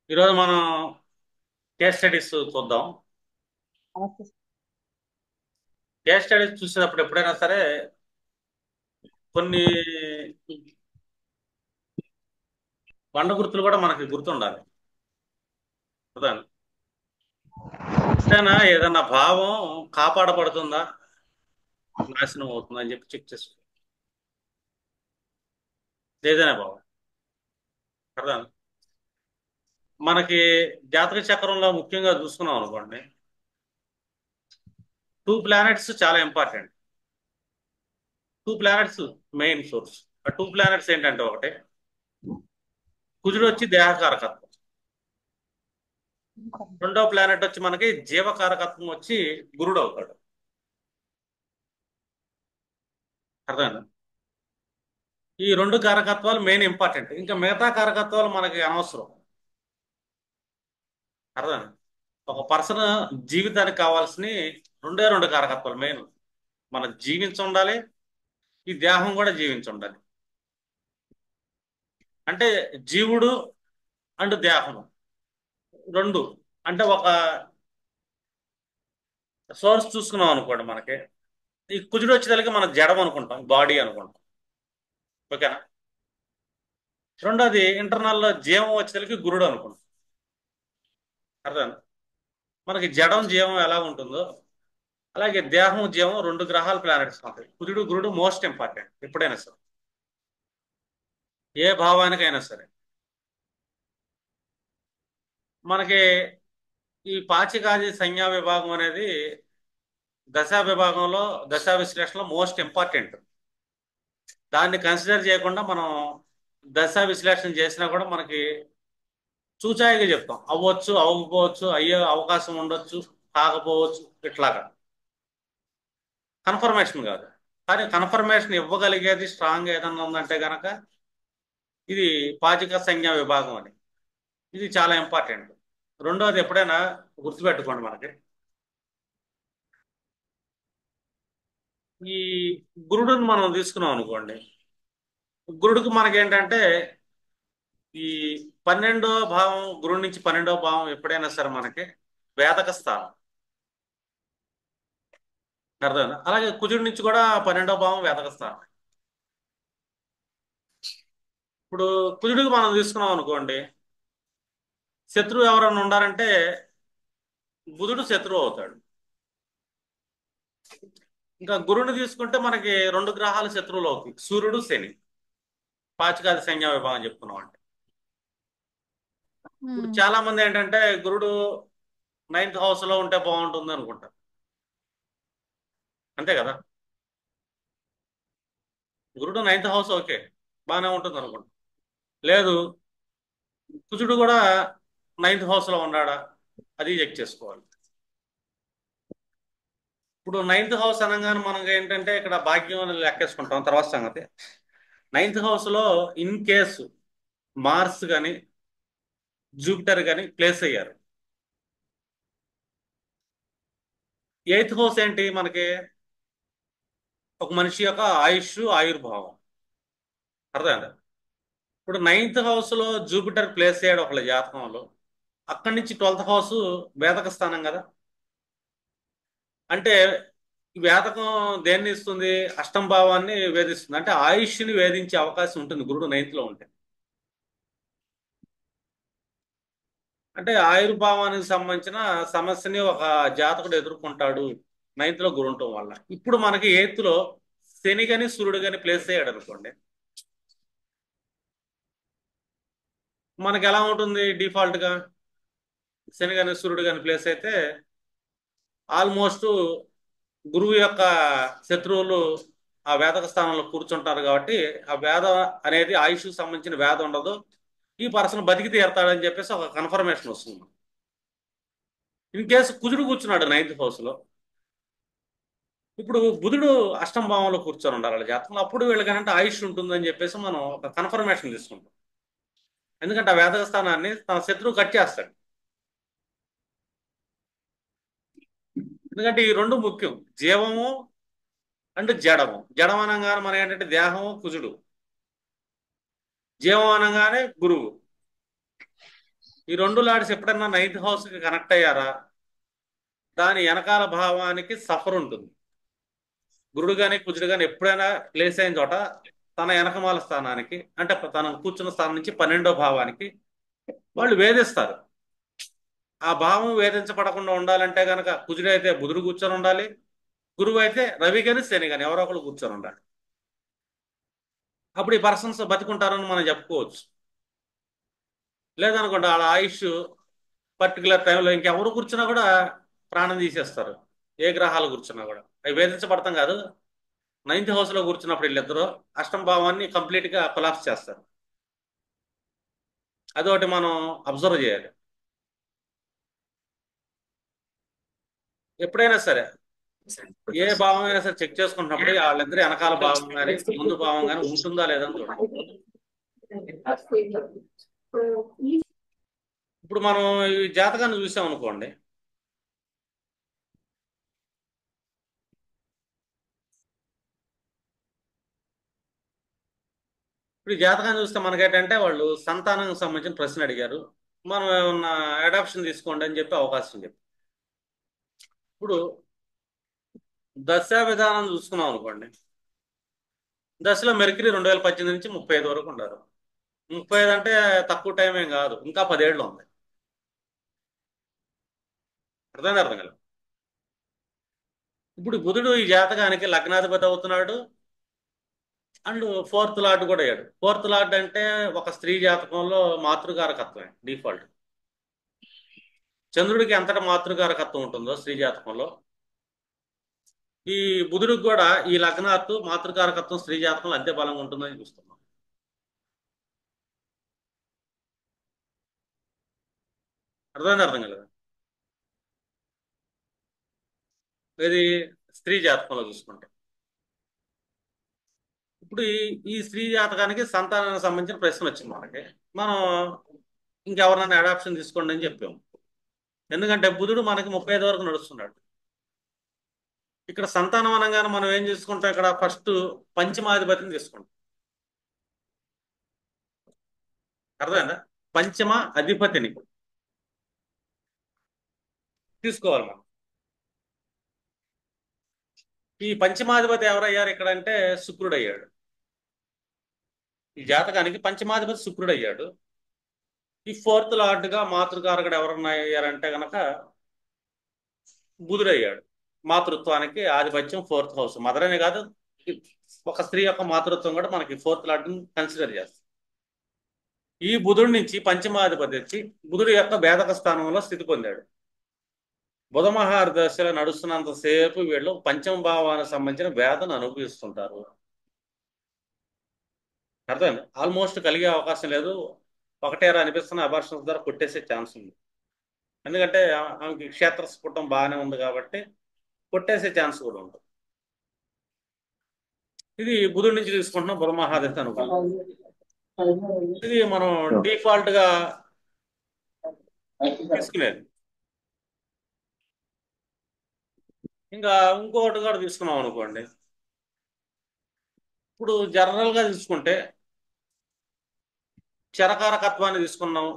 ఈరోజు మనం case studies చూద్దాం. నమస్తే సార్. కేస్ స్టడీస్ చూసినప్పుడు ఎప్పుడైనా సరే కొన్ని బండ గుర్తులు కూడా మనకి గుర్తుండాలి కదా. ఎప్పుడైనా ఏదన్నా భావం కాపాడబడుతుందా, నాశనం అవుతుందా అని చెప్పి చెక్ చేసుకో. ఏదైనా భావం కదా. మనకి జాతక చక్రంలో ముఖ్యంగా చూసుకున్నాం అనుకోండి, టూ ప్లానెట్స్ చాలా important. Two planets main source. ఆ టూ ప్లానెట్స్ ఏంటంటే, ఒకటి కుజుడు వచ్చి దేహకారకత్వం, రెండో ప్లానెట్ వచ్చి మనకి జీవకారకత్వం వచ్చి గురుడు అవుతాడు. అర్థమైందా? ఈ రెండు కారకత్వాలు మెయిన్ ఇంపార్టెంట్, ఇంకా మిగతా కారకత్వాలు మనకి అనవసరం. అర్థం. ఒక పర్సన్ జీవితానికి కావాల్సిన రెండే రెండు కారకత్వాలు మెయిన్. మనం జీవించి ఉండాలి, ఈ దేహం కూడా జీవించి ఉండాలి. అంటే జీవుడు అండ్ దేహము రెండు. అంటే ఒక సోర్స్ చూసుకున్నాం అనుకోండి, మనకి ఈ కుజుడు వచ్చేదానికి మనం జడం అనుకుంటాం, బాడీ అనుకుంటాం. ఓకేనా. రెండోది ఇంటర్నల్ జీవం వచ్చేదానికి గురుడు అనుకుంటాం. అర్థం. మనకి జడం జీవం ఎలా ఉంటుందో అలాగే దేహం జీవం రెండు గ్రహాలు ప్లానెట్స్ ఉంటాయి. కుజుడు గురుడు మోస్ట్ ఇంపార్టెంట్ ఎప్పుడైనా సరే, ఏ భావానికైనా సరే. మనకి ఈ పాచికాది సంజ్ఞా విభాగం అనేది దశా విభాగంలో, దశా విశ్లేషణలో మోస్ట్ ఇంపార్టెంట్. దాన్ని కన్సిడర్ చేయకుండా మనం దశా విశ్లేషణ చేసినా కూడా మనకి చూచాయిగా చెప్తాం, అవ్వచ్చు అవ్వకపోవచ్చు, అయ్యే అవకాశం ఉండొచ్చు, కాకపోవచ్చు, ఇట్లాగా. కన్ఫర్మేషన్ కాదు. కానీ కన్ఫర్మేషన్ ఇవ్వగలిగేది స్ట్రాంగ్ ఏదన్నా ఉందంటే గనక ఇది పాచిక సంజ్ఞా విభాగం అని. ఇది చాలా ఇంపార్టెంట్. రెండోది ఎప్పుడైనా గుర్తుపెట్టుకోండి, మనకి ఈ గురుడుని మనం తీసుకున్నాం అనుకోండి, గురుడికి మనకేంటంటే ఈ 12వ భావం, గురుడు నుంచి 12వ భావం ఎప్పుడైనా సరే మనకి వేదక స్థానం. అర్థమైందా? అలాగే కుజుడి నుంచి కూడా 12వ భావం వేదక స్థానం. ఇప్పుడు కుజుడికి మనం తీసుకున్నాం అనుకోండి, శత్రువు ఎవరైనా ఉండాలంటే బుధుడు శత్రువు అవుతాడు. ఇంకా గురువుని తీసుకుంటే మనకి రెండు గ్రహాలు శత్రువులు అవుతాయి, సూర్యుడు శని. పాచికాది సంజ్ఞా విభాగం చెప్పుకున్నాం అంటే. ఇప్పుడు ఉమ్. చాలా మంది ఏంటంటే గురుడు నైన్త్ హౌస్ లో ఉంటే బాగుంటుంది అనుకుంటారు. అంతే కదా. గురుడు నైన్త్ హౌస్ ఓకే, బాగానే ఉంటుంది అనుకుంటా. లేదు, కుజుడు కూడా నైన్త్ హౌస్ లో ఉన్నాడా, అది చెక్ చేసుకోవాలి. ఇప్పుడు నైన్త్ హౌస్ అనగానే మనం ఏంటంటే ఇక్కడ భాగ్యం అని లెక్కేసుకుంటాం, తర్వాత సంగతి. నైన్త్ హౌస్ లో ఇన్ కేసు మార్స్ కానీ జూపిటర్ కానీ ప్లేస్ అయ్యారు. ఎయిత్ హౌస్ ఏంటి మనకి, ఒక మనిషి యొక్క ఆయుష్, ఆయుర్భావం. అర్థమైందా? ఇప్పుడు నైన్త్ హౌస్ లో జూపిటర్ ప్లేస్ అయ్యాడు ఒకళ్ళ జాతకంలో, అక్కడి నుంచి 12th హౌస్ వేదక స్థానం కదా. అంటే ఈ వేదకం దేన్ని ఇస్తుంది, అష్టం భావాన్ని వేధిస్తుంది. అంటే ఆయుష్ని వేధించే అవకాశం ఉంటుంది గురుడు నైన్త్ లో ఉంటే. అంటే ఆయుర్భావానికి సంబంధించిన సమస్యని ఒక జాతకుడు ఎదుర్కొంటాడు నైన్త్ లో గురు ఉండటం వల్ల. ఇప్పుడు మనకి ఎయిత్ లో శని గని సూర్యుడు గని ప్లేస్ అయ్యాడు అనుకోండి, మనకి ఎలా ఉంటుంది డిఫాల్ట్ గా. శని గని సూర్యుడు గని ప్లేస్ అయితే ఆల్మోస్ట్ గురువు యొక్క శత్రువులు ఆ వేదక స్థానంలో కూర్చుంటారు కాబట్టి ఆ వేద అనేది ఆయుష్కి సంబంధించిన వేద ఉండదు, ఈ పర్సన్ బతికి తీరతాడని చెప్పేసి ఒక కన్ఫర్మేషన్ వస్తుంది. ఇన్ కేసు కుజుడు కూర్చున్నాడు నైన్త్ హౌస్ లో, ఇప్పుడు బుధుడు అష్టం భావంలో కూర్చొని ఉండాలి వాళ్ళ జాతకంలో, అప్పుడు వీళ్ళకంటే ఆయుష్ ఉంటుందని చెప్పేసి మనం ఒక కన్ఫర్మేషన్ తీసుకుంటాం. ఎందుకంటే ఆ వేదక స్థానాన్ని తన శత్రువు కట్ చేస్తాడు. ఎందుకంటే ఈ రెండు ముఖ్యం, జీవము అండ్ జడము. జడం అనగానే మనం ఏంటంటే దేహము కుజుడు, జీవం అనగానే గురువు. ఈ రెండు లార్డ్స్ ఎప్పుడన్నా నైన్త్ హౌస్ కి కనెక్ట్ అయ్యారా, దాని వెనకాల భావానికి సఫర్ ఉంటుంది. గురుడు గాని కుజుడు గాని ఎప్పుడైనా ప్లేస్ అయిన చోట తన వెనకమాల స్థానానికి, అంటే తన కూర్చున్న స్థానం నుంచి 12వ భావానికి వాళ్ళు వేధిస్తారు. ఆ భావం వేధించబడకుండా ఉండాలంటే గనక కుజుడు అయితే బుధుడు కూర్చొని ఉండాలి, గురువు అయితే రవి గాని శని గాని ఎవరో ఒకరు కూర్చొని ఉండాలి. అప్పుడు ఈ పర్సన్స్ బతికుంటారని మనం చెప్పుకోవచ్చు. లేదనుకోండి వాళ్ళ ఆయుష్ పర్టికులర్ టైంలో ఇంకెవరు కూర్చున్నా కూడా ప్రాణం తీసేస్తారు. ఏ గ్రహాలు కూర్చున్నా కూడా అవి వేధించబడతాం కాదు. నైన్త్ హౌస్ లో కూర్చున్నప్పుడు వీళ్ళిద్దరూ అష్టమ భావాన్ని కంప్లీట్ గా కొలాప్స్ చేస్తారు. అదొకటి మనం అబ్జర్వ్ చేయాలి. ఎప్పుడైనా సరే ఏ భావం అయినా సరే చెక్ చేసుకుంటున్నప్పుడు వాళ్ళిద్దరు వెనకాల భావం కానీ ముందు భావం కానీ ఉంటుందా లేదని చూడాలి. ఇప్పుడు మనం ఈ జాతకాన్ని చూసాం అనుకోండి, ఇప్పుడు ఈ జాతకాన్ని చూస్తే మనకేంటంటే వాళ్ళు సంతానానికి సంబంధించిన ప్రశ్న అడిగారు, మనం ఏమన్నా అడాప్షన్ తీసుకోండి అని చెప్పి అవకాశం చెప్పి. ఇప్పుడు దశా విధానం చూసుకున్నాం అనుకోండి, దశలో మెర్క్యూరీ 2018 నుంచి 35 వరకు ఉండారు. 35 అంటే తక్కువ టైం ఏం కాదు, ఇంకా 10 ఏళ్ళు ఉంది. అర్థం కదా. ఇప్పుడు బుధుడు ఈ జాతకానికి లగ్నాధిపతి అవుతున్నాడు అండ్ ఫోర్త్ లార్డ్ కూడా అయ్యాడు. ఫోర్త్ లార్డ్ అంటే ఒక స్త్రీ జాతకంలో మాతృకారకత్వమే డిఫాల్ట్. చంద్రుడికి ఎంతటి మాతృకారకత్వం ఉంటుందో స్త్రీ జాతకంలో, ఈ బుధుడికి కూడా ఈ లగ్నాత్తు మాతృకారకత్వం స్త్రీ జాతకంలో అంతే బలంగా ఉంటుందని చూస్తున్నాం. అర్థం కదా. ఇది స్త్రీ జాతకంలో చూసుకుంటే, ఇప్పుడు ఈ స్త్రీ జాతకానికి సంతానానికి సంబంధించిన ప్రశ్న వచ్చింది మనకి. మనం ఇంకెవరినైనా అడాప్షన్ తీసుకోండి అని చెప్పాము. ఎందుకంటే బుధుడు మనకి 35 వరకు నడుస్తున్నాడు. ఇక్కడ సంతానం అనగానే మనం ఏం చేసుకుంటాం, ఇక్కడ ఫస్ట్ పంచమాధిపతిని తీసుకుంటాం. అర్థమైందా. పంచమ అధిపతిని తీసుకోవాలి మనం. ఈ పంచమాధిపతి ఎవరయ్యారు ఇక్కడ అంటే శుక్రుడు అయ్యాడు. ఈ జాతకానికి పంచమాధిపతి శుక్రుడు అయ్యాడు. ఈ ఫోర్త్ లార్డ్గా మాతృకారకుడు ఎవరన్నా అయ్యారంటే గనక బుధుడు అయ్యాడు. మాతృత్వానికి ఆధిపత్యం ఫోర్త్ హౌస్. మదర్ అనే కాదు, ఒక స్త్రీ యొక్క మాతృత్వం కూడా మనకి ఫోర్త్ లార్డ్ కన్సిడర్ చేస్తాం. ఈ బుధుడి నుంచి పంచమాధిపతి వచ్చి బుధుడి యొక్క భేదక స్థానంలో స్థితి పొందాడు. బుధ మహాదశలో నడుస్తున్నంతసేపు వీళ్ళు పంచమ భావానికి సంబంధించిన వేదన అనుభవిస్తుంటారు. అర్థమైంది. ఆల్మోస్ట్ కలిగే అవకాశం లేదు. ఒకటేరా అనిపిస్తున్న అబార్షన్స్ ద్వారా కొట్టేసే ఛాన్స్ ఉంది. ఎందుకంటే ఆమెకి క్షేత్ర స్ఫుటం బాగానే ఉంది కాబట్టి కొట్టేసే ఛాన్స్ కూడా ఉంటుంది. ఇది బుధుడి నుంచి తీసుకుంటున్నాం బుధ మహాదశ అనుభవం. ఇది మనం డిఫాల్ట్ గా తీసుకునేది. ఇంకా ఇంకొకటి కూడా తీసుకున్నాం అనుకోండి, ఇప్పుడు జనరల్ గా తీసుకుంటే చరకారకత్వాన్ని తీసుకున్నాం,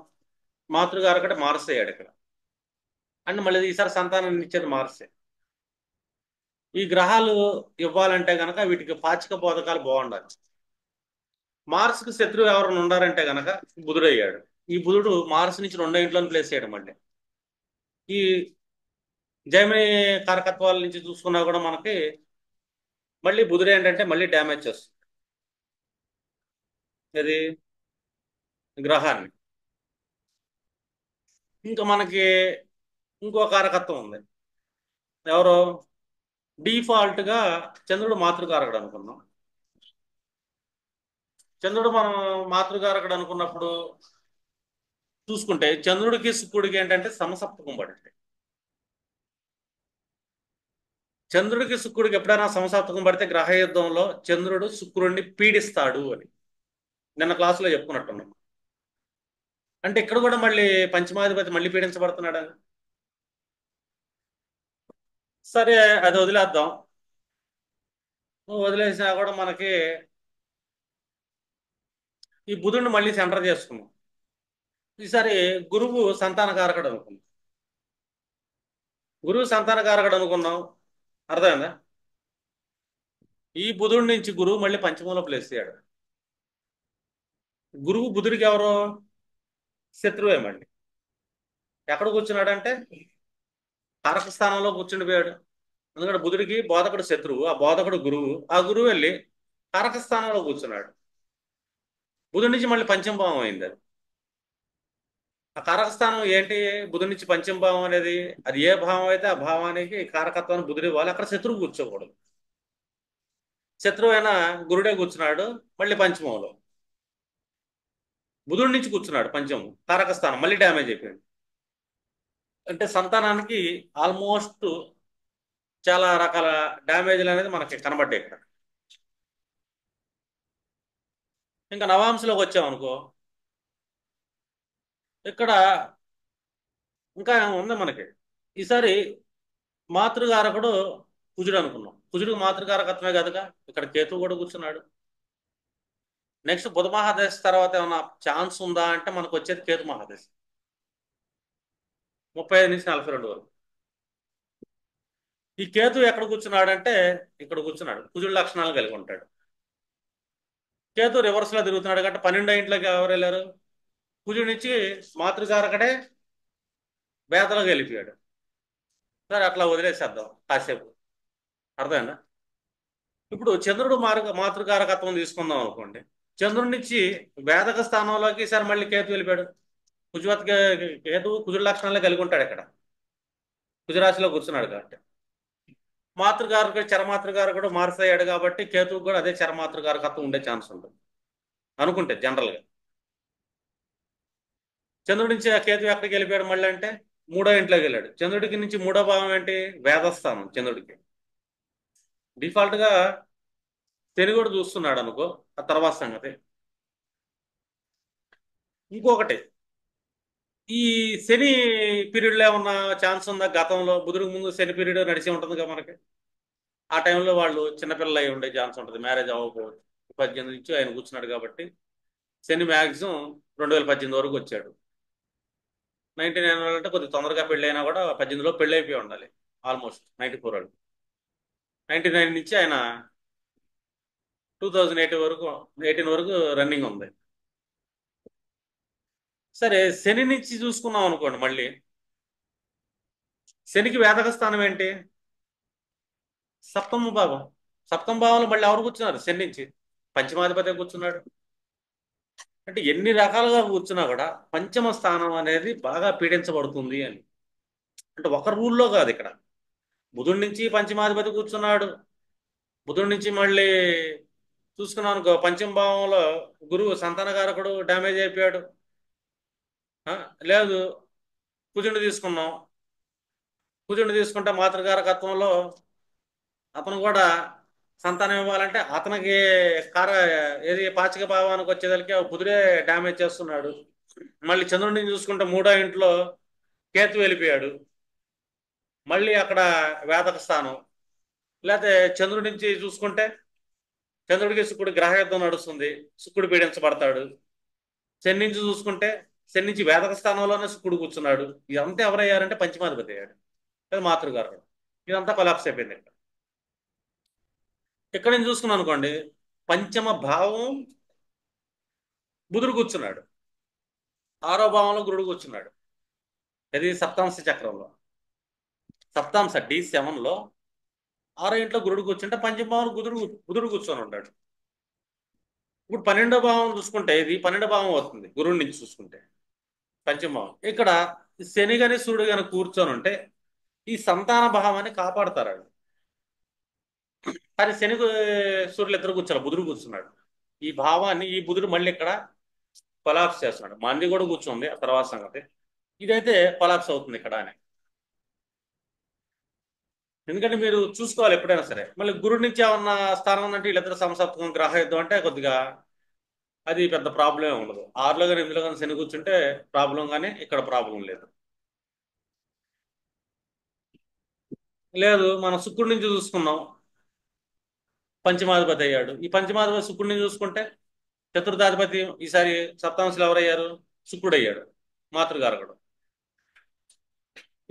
మాతృకారకట మార్స్ అయ్యాడు ఇక్కడ. అండ్ మళ్ళీ ఈసారి సంతానాన్ని ఇచ్చేది మార్సే. ఈ గ్రహాలు ఇవ్వాలంటే గనక వీటికి పాచిక బోధకాలు బాగుండాలి. మార్స్ కి శత్రువు ఎవరైనా ఉండారంటే గనక బుధుడు అయ్యాడు. ఈ బుధుడు మార్స్ నుంచి 2వ ఇంట్లో ప్లేస్ చేయడం మళ్ళీ ఈ జైమిని కారకత్వాల నుంచి చూసుకున్నా కూడా మనకి మళ్ళీ బుధుడు ఏంటంటే మళ్ళీ డ్యామేజ్ చేస్తుంది ఇది గ్రహాన్ని. ఇంకా మనకి ఇంకో కారకత్వం ఉంది. ఎవరో డిఫాల్ట్ గా చంద్రుడు మాతృకారకుడు అనుకున్నాం. చంద్రుడు మనం మాతృకారకుడు అనుకున్నప్పుడు చూసుకుంటే చంద్రుడికి శుక్రుడికి ఏంటంటే సమసప్తకం పడింది. చంద్రుడికి శుక్రుడికి ఎప్పుడైనా సమసప్తకం పడితే గ్రహ యుద్ధంలో చంద్రుడు శుక్రుడిని పీడిస్తాడు అని నిన్న క్లాసులో చెప్పుకున్నట్టున్నాం. అంటే ఇక్కడ కూడా మళ్ళీ పంచమాధిపతి మళ్ళీ పీడించబడుతున్నాడు. సరే అది వదిలేద్దాం. వదిలేసినా కూడా మనకి ఈ బుధుడిని మళ్ళీ సెంటర్ చేసుకున్నాం. ఈసారి గురువు సంతానకారకుడు అనుకున్నాం. గురువు సంతానకారకుడు అనుకున్నాం. అర్థమైందా? ఈ బుధుడి నుంచి గురువు మళ్ళీ పంచమంలో ప్లేస్ అయ్యాడు. గురువు బుధుడికి ఎవరో శత్రువే మళ్ళీ. ఎక్కడ కూర్చున్నాడంటే కారక స్థానంలో కూర్చుండిపోయాడు. ఎందుకంటే బుధుడికి బోధకుడు శత్రువు, ఆ బోధకుడు గురువు, ఆ గురువు వెళ్ళి కారక స్థానంలో కూర్చున్నాడు. బుధుడి నుంచి మళ్ళీ పంచమ భావం అయింది అది. ఆ కారక స్థానం ఏంటి? బుధుడి నుంచి పంచమ భావం అనేది అది ఏ భావం అయితే ఆ భావానికి కారకత్వాన్ని బుధుడు ఇవ్వాలి. అక్కడ శత్రువు కూర్చోకూడదు. శత్రువు అయినా గురుడే కూర్చున్నాడు మళ్ళీ పంచమంలో. బుధుడి నుంచి కూర్చున్నాడు పంచమం, కారక స్థానం మళ్ళీ డ్యామేజ్ అయిపోయింది. అంటే సంతానానికి ఆల్మోస్ట్ చాలా రకాల డ్యామేజ్లు అనేది మనకి కనబడ్డాయి ఇక్కడ. ఇంకా నవాంశలోకి వచ్చామనుకో, ఇక్కడ ఇంకా ఉంది మనకి. ఈసారి మాతృకారకుడు కుజుడు అనుకున్నాం. కుజుడు మాతృకారకత్వమే కనుక ఇక్కడ కేతువు కూడా కూర్చున్నాడు. నెక్స్ట్ బుధ మహాదశ తర్వాత ఏమన్నా ఛాన్స్ ఉందా అంటే మనకు వచ్చేది కేతు మహాదశ 35 నుంచి 42 వరకు. ఈ కేతు ఎక్కడ కూర్చున్నాడు అంటే ఇక్కడ కూర్చున్నాడు. కుజుడు లక్షణాలు కలిగి ఉంటాడు. కేతు రివర్స్ లో తిరుగుతున్నాడు కాబట్టి 12 ఇంట్లోకి ఎవరు వెళ్ళారు? కుజుడి నుంచి మాతృకారకుడే బేతలోకి వెళ్ళిపోయాడు. సరే అట్లా వదిలేసేద్దాం కాసేపు. అర్థమైందా? ఇప్పుడు చంద్రుడు మాతృకారకత్వం తీసుకుందాం అనుకోండి. చంద్రుడి నుంచి వేదక స్థానంలోకి ఈసారి మళ్ళీ కేతు వెళ్ళిపోయాడు. కుజవత్ కేతు కుజుడు లక్షణాలే కలిగి ఉంటాడు ఇక్కడ. కుజరాశిలో కూర్చున్నాడు కాబట్టి మాతృకారకుడు చరమాతృకారకుడు మారుతయ్యాడు కాబట్టి కేతువు కూడా అదే చరమాతృకారకత్వం ఉండే ఛాన్స్ ఉంటుంది అనుకుంటే జనరల్గా. చంద్రుడి నుంచి ఆ కేతు ఎక్కడికి వెళ్ళిపోయాడు మళ్ళీ అంటే 3వ ఇంట్లోకి వెళ్ళాడు. చంద్రుడికి నుంచి 3వ భావం ఏంటి? వేదస్థానం. చంద్రుడికి డిఫాల్ట్ గా శని కూడా చూస్తున్నాడు అనుకో, ఆ తర్వాత సంగతి. ఇంకొకటి, ఈ శని పీరియడ్లో ఏమన్నా ఛాన్స్ ఉందా? గతంలో బుధుడికి ముందు శని పీరియడ్ నడిచి ఉంటుంది కదా మనకి. ఆ టైంలో వాళ్ళు చిన్నపిల్లలు అయి ఉండే ఛాన్స్ ఉంటుంది, మ్యారేజ్ అవ్వకపోవచ్చు. 18 నుంచి ఆయన కూర్చున్నాడు కాబట్టి శని మ్యాక్సిమం 2018 వరకు వచ్చాడు. 99 అంటే కొద్దిగా తొందరగా పెళ్ళి అయినా కూడా 18లో పెళ్ళి అయిపోయి ఉండాలి. ఆల్మోస్ట్ 94 వాళ్ళు. 99 నుంచి ఆయన 2008 వరకు 18 వరకు రన్నింగ్ ఉంది. సరే శని నుంచి చూసుకున్నాం అనుకోండి. మళ్ళీ శనికి వేదక స్థానం ఏంటి? సప్తమ భావం. సప్తమ భావంలో మళ్ళీ ఎవరు కూర్చున్నారు? శని నుంచి పంచమాధిపతి కూర్చున్నాడు. అంటే ఎన్ని రకాలుగా కూర్చున్నా కూడా పంచమ స్థానం అనేది బాగా పీడించబడుతుంది అని. అంటే ఒక రూల్లో కాదు ఇక్కడ. బుధుడి నుంచి పంచమాధిపతి కూర్చున్నాడు. బుధుడి నుంచి మళ్ళీ చూసుకున్నాను అనుకో, పంచమ భావంలో గురువు సంతానకారకుడు డ్యామేజ్ అయిపోయాడు. లేదు, కుజుడిని తీసుకున్నాం. కుజుడిని తీసుకుంటే మాతృకారకత్వంలో అతను కూడా సంతానం ఇవ్వాలంటే అతనికి కార ఏది పాచిక భావానికి వచ్చేదానికి బుధుడే డ్యామేజ్ చేస్తున్నాడు. మళ్ళీ చంద్రుడిని చూసుకుంటే 3వ ఇంట్లో కేతు వెళ్ళిపోయాడు. మళ్ళీ అక్కడ వేదక స్థానం. లేకపోతే చంద్రుడి నుంచి చూసుకుంటే చంద్రుడికి శుక్రుడు గ్రహయుద్ధం నడుస్తుంది, శుక్రుడు పీడించబడతాడు. శని నుంచి చూసుకుంటే శని నుంచి వేదక స్థానంలోనే శుక్రుడు కూర్చున్నాడు. ఇదంతా ఎవరయ్యారంటే పంచమాధిపతి అయ్యాడు, అది మాతృకారకుడు. ఇదంతా కొలాప్స్ అయిపోయింది ఇక్కడ. ఇక్కడ నేను చూసుకున్నాను అనుకోండి, పంచమ భావం బుధుడు కూర్చున్నాడు, 6వ భావంలో గురుడు కూర్చున్నాడు. ఇది సప్తాంశ చక్రంలో. సప్తాంశ D7లో 6వ ఇంట్లో గురుడు కూర్చుంటే పంచమ భావంలో బుధుడు కూర్చొని ఉంటాడు. ఇప్పుడు 12వ భావం చూసుకుంటే ఇది 12వ భావం అవుతుంది గురుడి నుంచి చూసుకుంటే. పంచమ భావం ఇక్కడ శని గాని సూర్యుడు గాని కూర్చొని ఉంటే ఈ సంతాన భావాన్ని కాపాడతారు. కానీ శని సూర్యులు ఇద్దరు కూర్చోరు, బుధుడు కూర్చున్నాడు. ఈ భావాన్ని ఈ బుధుడు మళ్ళీ ఇక్కడ కొలాప్స్ చేస్తున్నాడు. మంది కూడా కూర్చుంది, ఆ తర్వాత సంగతి. ఇదైతే కొలాప్స్ అవుతుంది ఇక్కడ అని. ఎందుకంటే మీరు చూసుకోవాలి ఎప్పుడైనా సరే. మళ్ళీ గురుడి నుంచి ఏమన్నా స్థానం ఉందంటే వీళ్ళిద్దరు సమసప్తకం గ్రహ యుద్ధం అంటే కొద్దిగా అది పెద్ద ప్రాబ్లం ఉండదు. 6లో కానీ 8లో కానీ శని కూర్చుంటే ప్రాబ్లం, కానీ ఇక్కడ ప్రాబ్లం లేదు. లేదు, మనం శుక్రుడి నుంచి చూసుకున్నాం, పంచమాధిపతి అయ్యాడు. ఈ పంచమాధిపతి శుక్రుడిని చూసుకుంటే చతుర్థాధిపతి ఈసారి సప్తాంశులు ఎవరయ్యారు? శుక్రుడు అయ్యాడు. మాతృగారకుడు.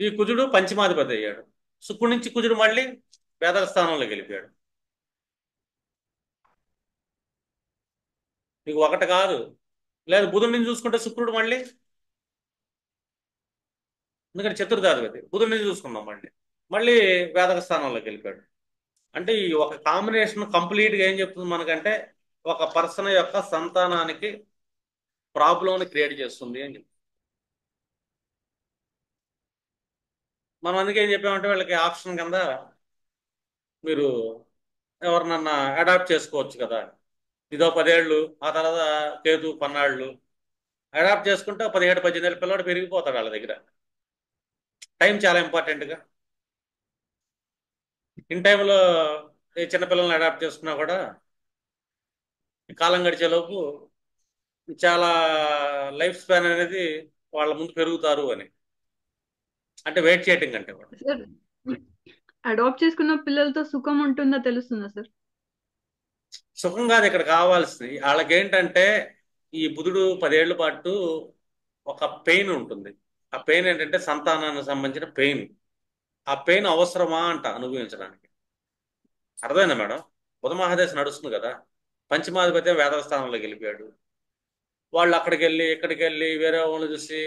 ఈ కుజుడు పంచమాధిపతి అయ్యాడు. శుక్రుడి నుంచి కుజుడు మళ్ళీ వేదక స్థానంలోకి వెళ్ళిపోయాడు. నీకు ఒకటి కాదు, లేదు బుధుడి నుంచి చూసుకుంటే శుక్రుడు మళ్ళీ, ఎందుకంటే చతుర్థాధిపతి బుధుడి నుంచి చూసుకున్నాం మళ్ళీ మళ్ళీ వేదక స్థానంలోకి వెళ్ళిపోయాడు. అంటే ఈ ఒక కాంబినేషన్ కంప్లీట్గా ఏం చెప్తుంది మనకంటే, ఒక పర్సన్ యొక్క సంతానానికి ప్రాబ్లంని క్రియేట్ చేస్తుంది అని చెప్తుంది. మనం అందుకే ఏం చెప్పామంటే వీళ్ళకి ఆప్షన్ కింద మీరు ఎవరినన్నా అడాప్ట్ చేసుకోవచ్చు కదా. ఇదో 10 ఏళ్ళు, ఆ తర్వాత కేతు 12. అడాప్ట్ చేసుకుంటే 17-18 ఏళ్ళ పిల్లవాడు పెరిగిపోతాడు వాళ్ళ దగ్గర. టైం చాలా ఇంపార్టెంట్గా. ఇన్ టైంలో ఈ చిన్నపిల్లల్ని అడాప్ట్ చేసుకున్నా కూడా కాలం గడిచేలోపు చాలా లైఫ్ స్పాన్ అనేది వాళ్ళ ముందు పెరుగుతారు అని. అంటే వెయిట్ చేయటం కంటే కూడా. సార్, అడాప్ట్ చేసుకున్న పిల్లలతో సుఖం ఉంటుందా తెలుస్తుందా సార్? సుఖం కాదు ఇక్కడ కావాల్సింది. వాళ్ళకి ఏంటంటే ఈ బుధుడు 10 ఏళ్ల పాటు ఒక పెయిన్ ఉంటుంది. ఆ పెయిన్ ఏంటంటే సంతానానికి సంబంధించిన పెయిన్. ఆ పెయిన్ అవసరమా అంట అనుభవించడానికి. అర్థమైందా మేడం? బుధ మహాదశ నడుస్తుంది కదా, పంచమాధిపతి వేదవ స్థానంలోకి వెళ్ళిపోయాడు. వాళ్ళు అక్కడికి వెళ్ళి ఇక్కడికి వెళ్ళి వేరే వాళ్ళు చూసి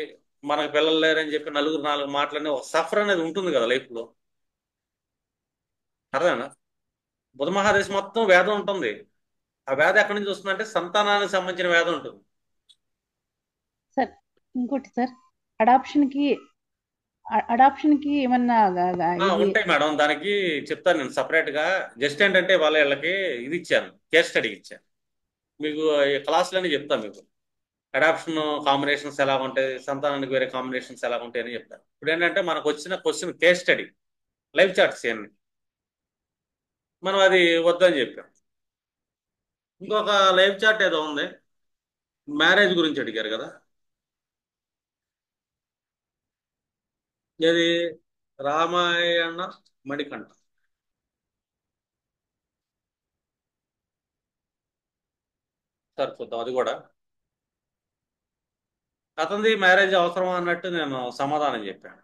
మనకు పిల్లలు లేరని చెప్పి నలుగురు నాలుగు మాటలని ఒక సఫర్ అనేది ఉంటుంది కదా లైఫ్లో. అర్థమైనా? బుధ మహాదశ మొత్తం వేదం ఉంటుంది. ఆ వేద ఎక్కడి నుంచి వస్తుందంటే సంతానానికి సంబంధించిన వేదం ఉంటుంది. సార్ ఇంకోటి సార్, అడాప్షన్ కి అడాప్షన్ కి ఏమన్నా ఇది ఉంటాయి మేడం, దానికి చెప్తాను నేను సపరేట్ గా. జస్ట్ ఏంటంటే వీళ్ళకి ఇది ఇచ్చాను, కేస్ స్టడీ ఇచ్చాను మీకు. ఈ క్లాసులని చెప్తాను మీకు. అడాప్షన్ కాంబినేషన్స్ ఎలా ఉంటాయి, సంతానానికి వేరే కాంబినేషన్స్ ఎలా ఉంటాయి అని చెప్తాను. ఇప్పుడు ఏంటంటే మనకు వచ్చిన question case study, live charts ఇవన్నీ. మనం అది వద్దని చెప్పాం. ఇంకొక లైవ్ చార్ట్ ఏదో ఉంది, మ్యారేజ్ గురించి అడిగారు కదా. ఇది రామాయణ మణికంఠ. సార్ చూద్దాం అది కూడా. అతనిది మ్యారేజ్ అవసరమా అన్నట్టు నేను సమాధానం చెప్పాను.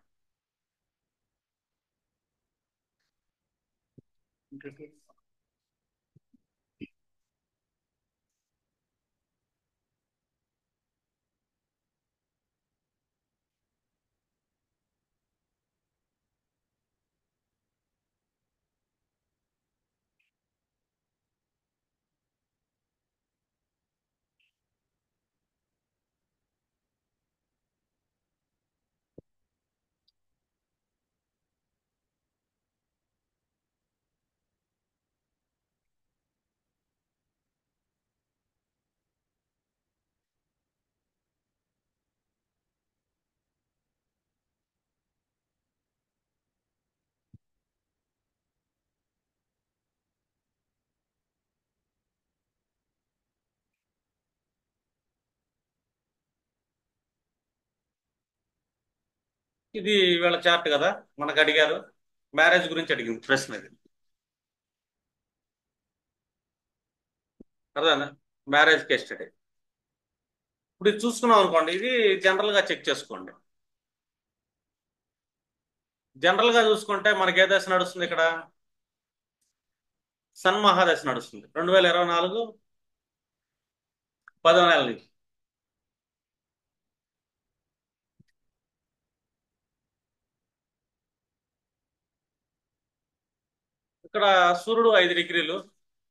ఇది వీళ్ళ చార్ట్ కదా, మనకు అడిగారు మ్యారేజ్ గురించి అడిగింది ప్రశ్న ఇది. అర్థనా? Marriage case study. ఇప్పుడు ఇది చూసుకున్నాం అనుకోండి, ఇది జనరల్ గా చెక్ చేసుకోండి. జనరల్ గా చూసుకుంటే మనకి ఏ దశ నడుస్తుంది ఇక్కడ? సన్మహాదశ నడుస్తుంది 2024 10వ నెల నుంచి. ఇక్కడ సూర్యుడు 5 డిగ్రీలు,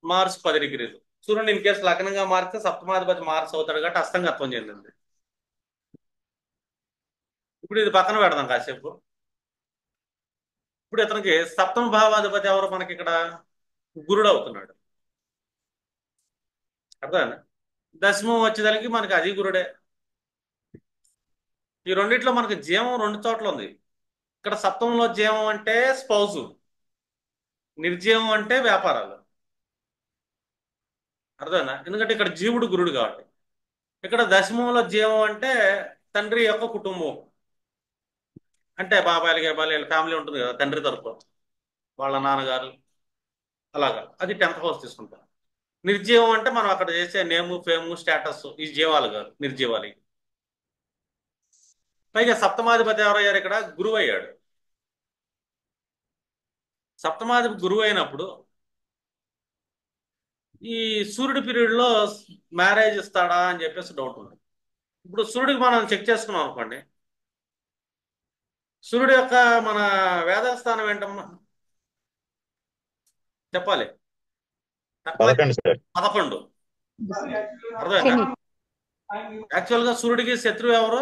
మార్స్ 10 డిగ్రీలు. సూర్యుడు ఇన్ కేసు లగ్నంగా మారితే సప్తమాధిపతి మార్స్ అవుతాడు కాబట్టి అస్తంగత్వం చెందింది. ఇప్పుడు ఇది పక్కన పెడదాం కాసేపు. ఇప్పుడు ఇతనికి సప్తమ భావాధిపతి ఎవరు మనకి ఇక్కడ? గురుడు అవుతున్నాడు. అర్థం? దశమం వచ్చేదానికి మనకి అది గురుడే. ఈ రెండిట్లో మనకి జీవం 2 చోట్ల ఉంది. ఇక్కడ సప్తమంలో జీవం అంటే స్పౌజు, నిర్జీవం అంటే వ్యాపారాలు. అర్థమైందా? ఎందుకంటే ఇక్కడ జీవుడు గురుడు కాబట్టి. ఇక్కడ దశమంలో జీవం అంటే తండ్రి యొక్క కుటుంబం, అంటే బాబాయిలు గేబాయిలు వీళ్ళ ఫ్యామిలీ ఉంటుంది కదా, తండ్రి తరపు వాళ్ళ నాన్నగారు, అలాగా. అది 10th హౌస్ తీసుకుంటాం. నిర్జీవం అంటే మనం అక్కడ చేసే నేము ఫేము స్టేటస్, ఈ జీవాలు కాదు, నిర్జీవాలు. పైగా సప్తమాధిపతి ఎవరయ్యారు ఇక్కడ? గురువు అయ్యాడు. సప్తమాధిపతి గురువు అయినప్పుడు ఈ సూర్యుడి పీరియడ్ లో మ్యారేజ్ ఇస్తాడా అని చెప్పేసి డౌట్ ఉంది. ఇప్పుడు సూర్యుడికి మనం చెక్ చేసుకున్నాం అనుకోండి, సూర్యుడు యొక్క మన వేద స్థానం ఏంటమ్మా చెప్పాలి? తక్కువ 11 సార్. 11. అర్థమైందా? శని. యాక్చువల్ గా సూర్యుడికి శత్రువు ఎవరు?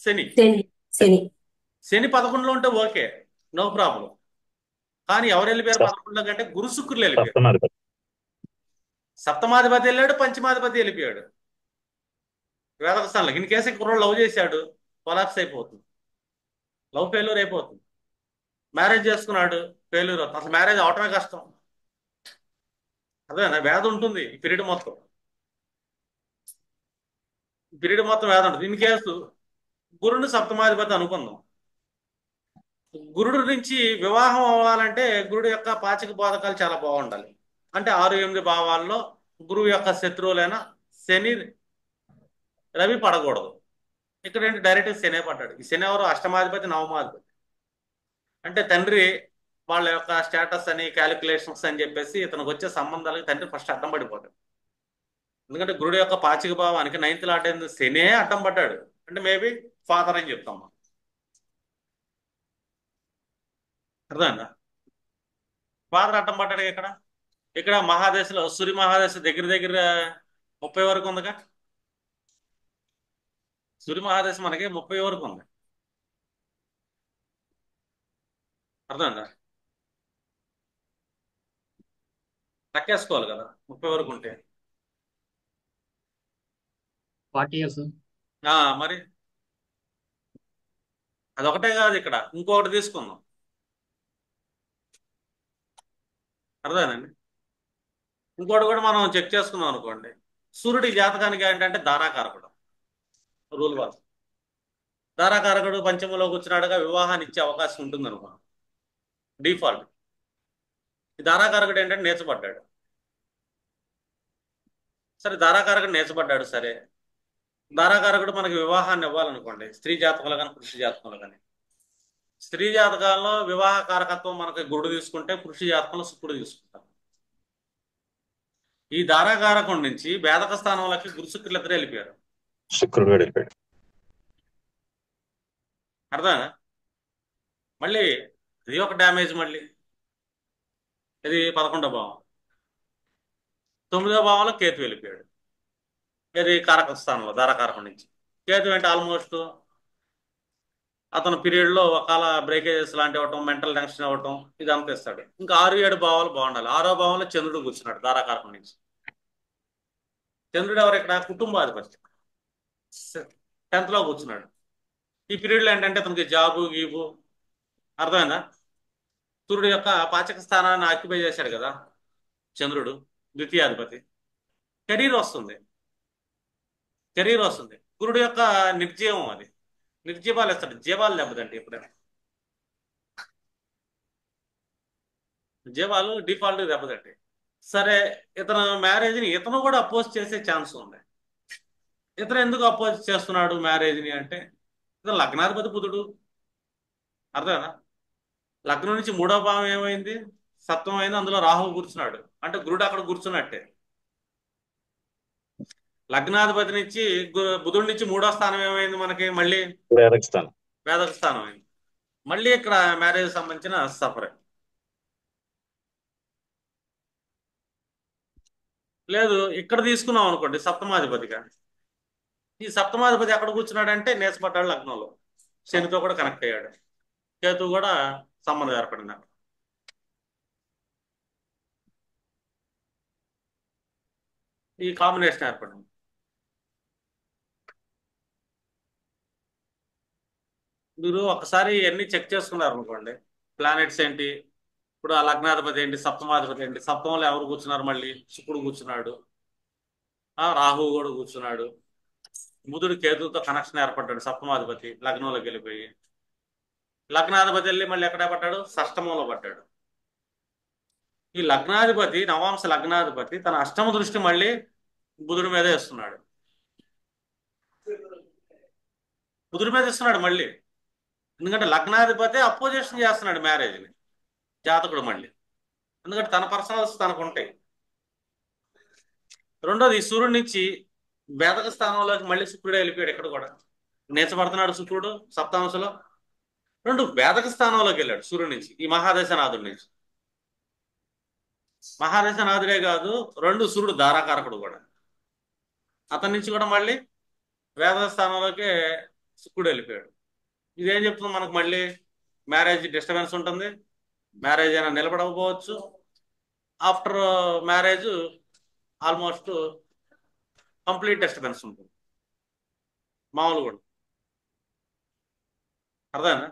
శని. శని శని 11లో ఉంటే ఓకే, నో ప్రాబ్లం. కానీ ఎవరు వెళ్ళిపోయారు సప్- 11లో కంటే? గురు శుక్రులు వెళ్ళిపోయారు. సప్తమాధిపతి. సప్తమాధిపతి వెళ్ళాడు, పంచమాధిపతి వెళ్ళిపోయాడు వేదక స్థానంలో. ఇన్ కేసు కుర్రోడు లవ్ చేశాడు, కొలాప్స్ అయిపోతుంది, లవ్ ఫెయిల్యూర్ అయిపోతుంది. మ్యారేజ్ చేసుకున్నాడు, ఫెయిల్యూర్ అవుతుంది. అసలు మ్యారేజ్ అవటమే కష్టం. అదే వ్యాధి ఉంటుంది ఈ పీరియడ్ మొత్తం. పీరియడ్ మొత్తం వ్యాధి ఉంటుంది. ఇన్ కేసు గురుడు సప్తమాధిపతి అనుకుందాం. గురుడు నుంచి వివాహం అవ్వాలంటే గురుడు యొక్క పాచిక బోధకాలు చాలా బాగుండాలి. అంటే 6-8 భావాల్లో గురువు యొక్క శత్రువులైన శని, రవి పడకూడదు. ఇక్కడ ఏంటి, డైరెక్ట్ శనే పడ్డాడు. ఈ శని ఎవరు? అష్టమాధిపతి, నవమాధిపతి. అంటే తండ్రి వాళ్ళ యొక్క స్టేటస్ అని, క్యాలిక్యులేషన్స్ అని చెప్పేసి ఇతనికి వచ్చే సంబంధాలకి తండ్రి ఫస్ట్ అడ్డం పడిపోతాడు. ఎందుకంటే గురుడు యొక్క పాచిక భావానికి 9th లాట్ అయింది, శనే అడ్డం పడ్డాడు. అంటే మేబీ ఫాదర్ అని చెప్తాం మనం. అర్థమైందా? ఫాదర్ అడ్డం పడ్డాడు. ఇక్కడ ఇక్కడ మహాదశలో సూర్య మహాదశ దగ్గర దగ్గర 30 వరకు ఉందిగా. సూర్య మహాదశ మనకి 30 వరకు ఉంది. అర్థమైందా? లెక్కేసుకోవాలి కదా 30 వరకు ఉంటే. 40 years. మరి అదొకటే కాదు, ఇక్కడ ఇంకొకటి తీసుకుందాం. అర్థమేనండి? ఇంకోటి కూడా మనం చెక్ చేసుకుందాం అనుకోండి. సూర్యుడి జాతకానికి ఏంటంటే ధారాకారకుడు, రూల్ వాల్. ధారాకారకుడు పంచమంలో కూర్చున్నాడుగా, వివాహాన్ని ఇచ్చే అవకాశం ఉంటుంది అనుకో, డిఫాల్ట్. ఈ ధారాకారకుడు ఏంటంటే నేర్చబడ్డాడు. సరే, ధారాకారకుడు నేర్చబడ్డాడు. సరే, ధారాకారకుడు మనకి వివాహాన్ని ఇవ్వాలనుకోండి, స్త్రీ జాతకాలు కానీ పురుష జాతకాలు కానీ. స్త్రీ జాతకాల్లో వివాహ కారకత్వం మనకి గురుడు తీసుకుంటే, పురుష జాతకంలో శుక్రుడు తీసుకుంటాం. ఈ ధారాకారకం నుంచి వేదక స్థానంలోకి గురు శుక్రులు ఇద్దరు వెళ్ళిపోయారు. శుక్రుడు కూడా వెళ్ళిపోయాడు. అర్థం? మళ్ళీ ఇది ఒక డ్యామేజ్. మళ్ళీ ఇది 11వ భావం. 9వ భావంలో కేతు వెళ్ళిపోయాడు. ఇది కారక స్థానంలో ధారాకారకం నుంచి. కేతు అంటే ఆల్మోస్ట్ అతను పీరియడ్లో ఒకవేళ బ్రేకేజెస్ లాంటివి అవ్వటం, మెంటల్ టెన్షన్ అవ్వటం, ఇదంతా ఇస్తాడు. ఇంకా 6-7 భావాలు బాగుండాలి. 6వ భావంలో చంద్రుడు కూర్చున్నాడు ధారాకారకం నుంచి. చంద్రుడు ఎవరు ఇక్కడ? కుటుంబాధిపతి. 10th లో కూర్చున్నాడు. ఈ పీరియడ్లో ఏంటంటే అతనికి జాబు గీబు. అర్థమైందా? సూర్యుడు యొక్క పాచక స్థానాన్ని ఆక్యుపై చేశాడు కదా చంద్రుడు, ద్వితీయాధిపతి. కెరీర్ వస్తుంది, కెరీర్ వస్తుంది. గురుడు యొక్క నిర్జీవం, అది నిర్జీవాలు ఇస్తాడు. జీవాలు దెబ్బతండి ఎప్పుడైనా, జీవాలు డిఫాల్ట్ దెబ్బతండి. సరే, ఇతను మ్యారేజ్ని ఇతను కూడా అపోజ్ చేసే ఛాన్స్ ఉంది. ఇతను ఎందుకు అపోజ్ చేస్తున్నాడు మ్యారేజ్ని అంటే, ఇతను లగ్నాధిపతి బుధుడు. అర్థమేనా? లగ్నం నుంచి 3వ భావం ఏమైంది? సప్తమైంది. అందులో రాహువు కూర్చున్నాడు. అంటే గురుడు అక్కడ కూర్చున్నట్టే. లగ్నాధిపతి నుంచి బుధుడి నుంచి 3వ స్థానం ఏమైంది మనకి? మళ్ళీ వేదక స్థానం. వేదక స్థానం అయింది. మళ్ళీ ఇక్కడ మ్యారేజ్ సంబంధించిన సఫర్. లేదు, ఇక్కడ తీసుకున్నాం అనుకోండి సప్తమాధిపతిగా. ఈ సప్తమాధిపతి ఎక్కడ కూర్చున్నాడంటే నేసపడ్డాడు లగ్నంలో. శనితో కూడా కనెక్ట్ అయ్యాడు. కేతు కూడా సంబంధం ఏర్పడింది అక్కడ. ఈ కాంబినేషన్ ఏర్పడింది. మీరు ఒకసారి ఇవన్నీ చెక్ చేసుకున్నారు అనుకోండి, ప్లానెట్స్ ఏంటి, ఇప్పుడు ఆ లగ్నాధిపతి ఏంటి, సప్తమాధిపతి ఏంటి, సప్తమంలో ఎవరు కూర్చున్నారు? మళ్ళీ శుక్రుడు కూర్చున్నాడు, రాహువు కూడా కూర్చున్నాడు. బుధుడు కేతువుతో కనెక్షన్ ఏర్పడ్డాడు. సప్తమాధిపతి లగ్నంలోకి వెళ్ళిపోయి, లగ్నాధిపతి వెళ్ళి మళ్ళీ ఎక్కడ పడ్డాడు? షష్టమంలో పడ్డాడు. ఈ లగ్నాధిపతి, నవాంశ లగ్నాధిపతి తన అష్టమ దృష్టి మళ్ళీ బుధుడి మీదే ఇస్తున్నాడు. కుదురు మీద ఇస్తున్నాడు మళ్ళీ. ఎందుకంటే లగ్నాధిపతి అపోజిషన్ చేస్తున్నాడు మ్యారేజ్ని జాతకుడు మళ్ళీ. ఎందుకంటే తన పర్సనల్స్ తనకు ఉంటాయి. రెండోది ఈ సూర్యుడి నుంచి బేదక స్థానంలోకి మళ్ళీ శుక్రుడే వెళ్ళిపోయాడు. ఇక్కడ కూడా నీచబడుతున్నాడు శుక్రుడు సప్తాంశలో. రెండు బేదక స్థానంలోకి వెళ్ళాడు సూర్యుడి నుంచి, ఈ మహాదశనాథుడి నుంచి. మహాదశనాథుడే కాదు, రెండు సూర్యుడు ధారాకారకుడు కూడా. అతని నుంచి కూడా మళ్ళీ వేదక స్థానంలోకి శుక్రుడు వెళ్ళిపోయాడు. ఇదేం చెప్తుంది మనకు? మళ్ళీ మ్యారేజ్ డిస్టర్బెన్స్ ఉంటుంది, మ్యారేజ్ అయినా నిలబడకపోవచ్చు. After marriage almost complete disturbance ఉంటుంది మామూలు కూడా. అర్థమైనా?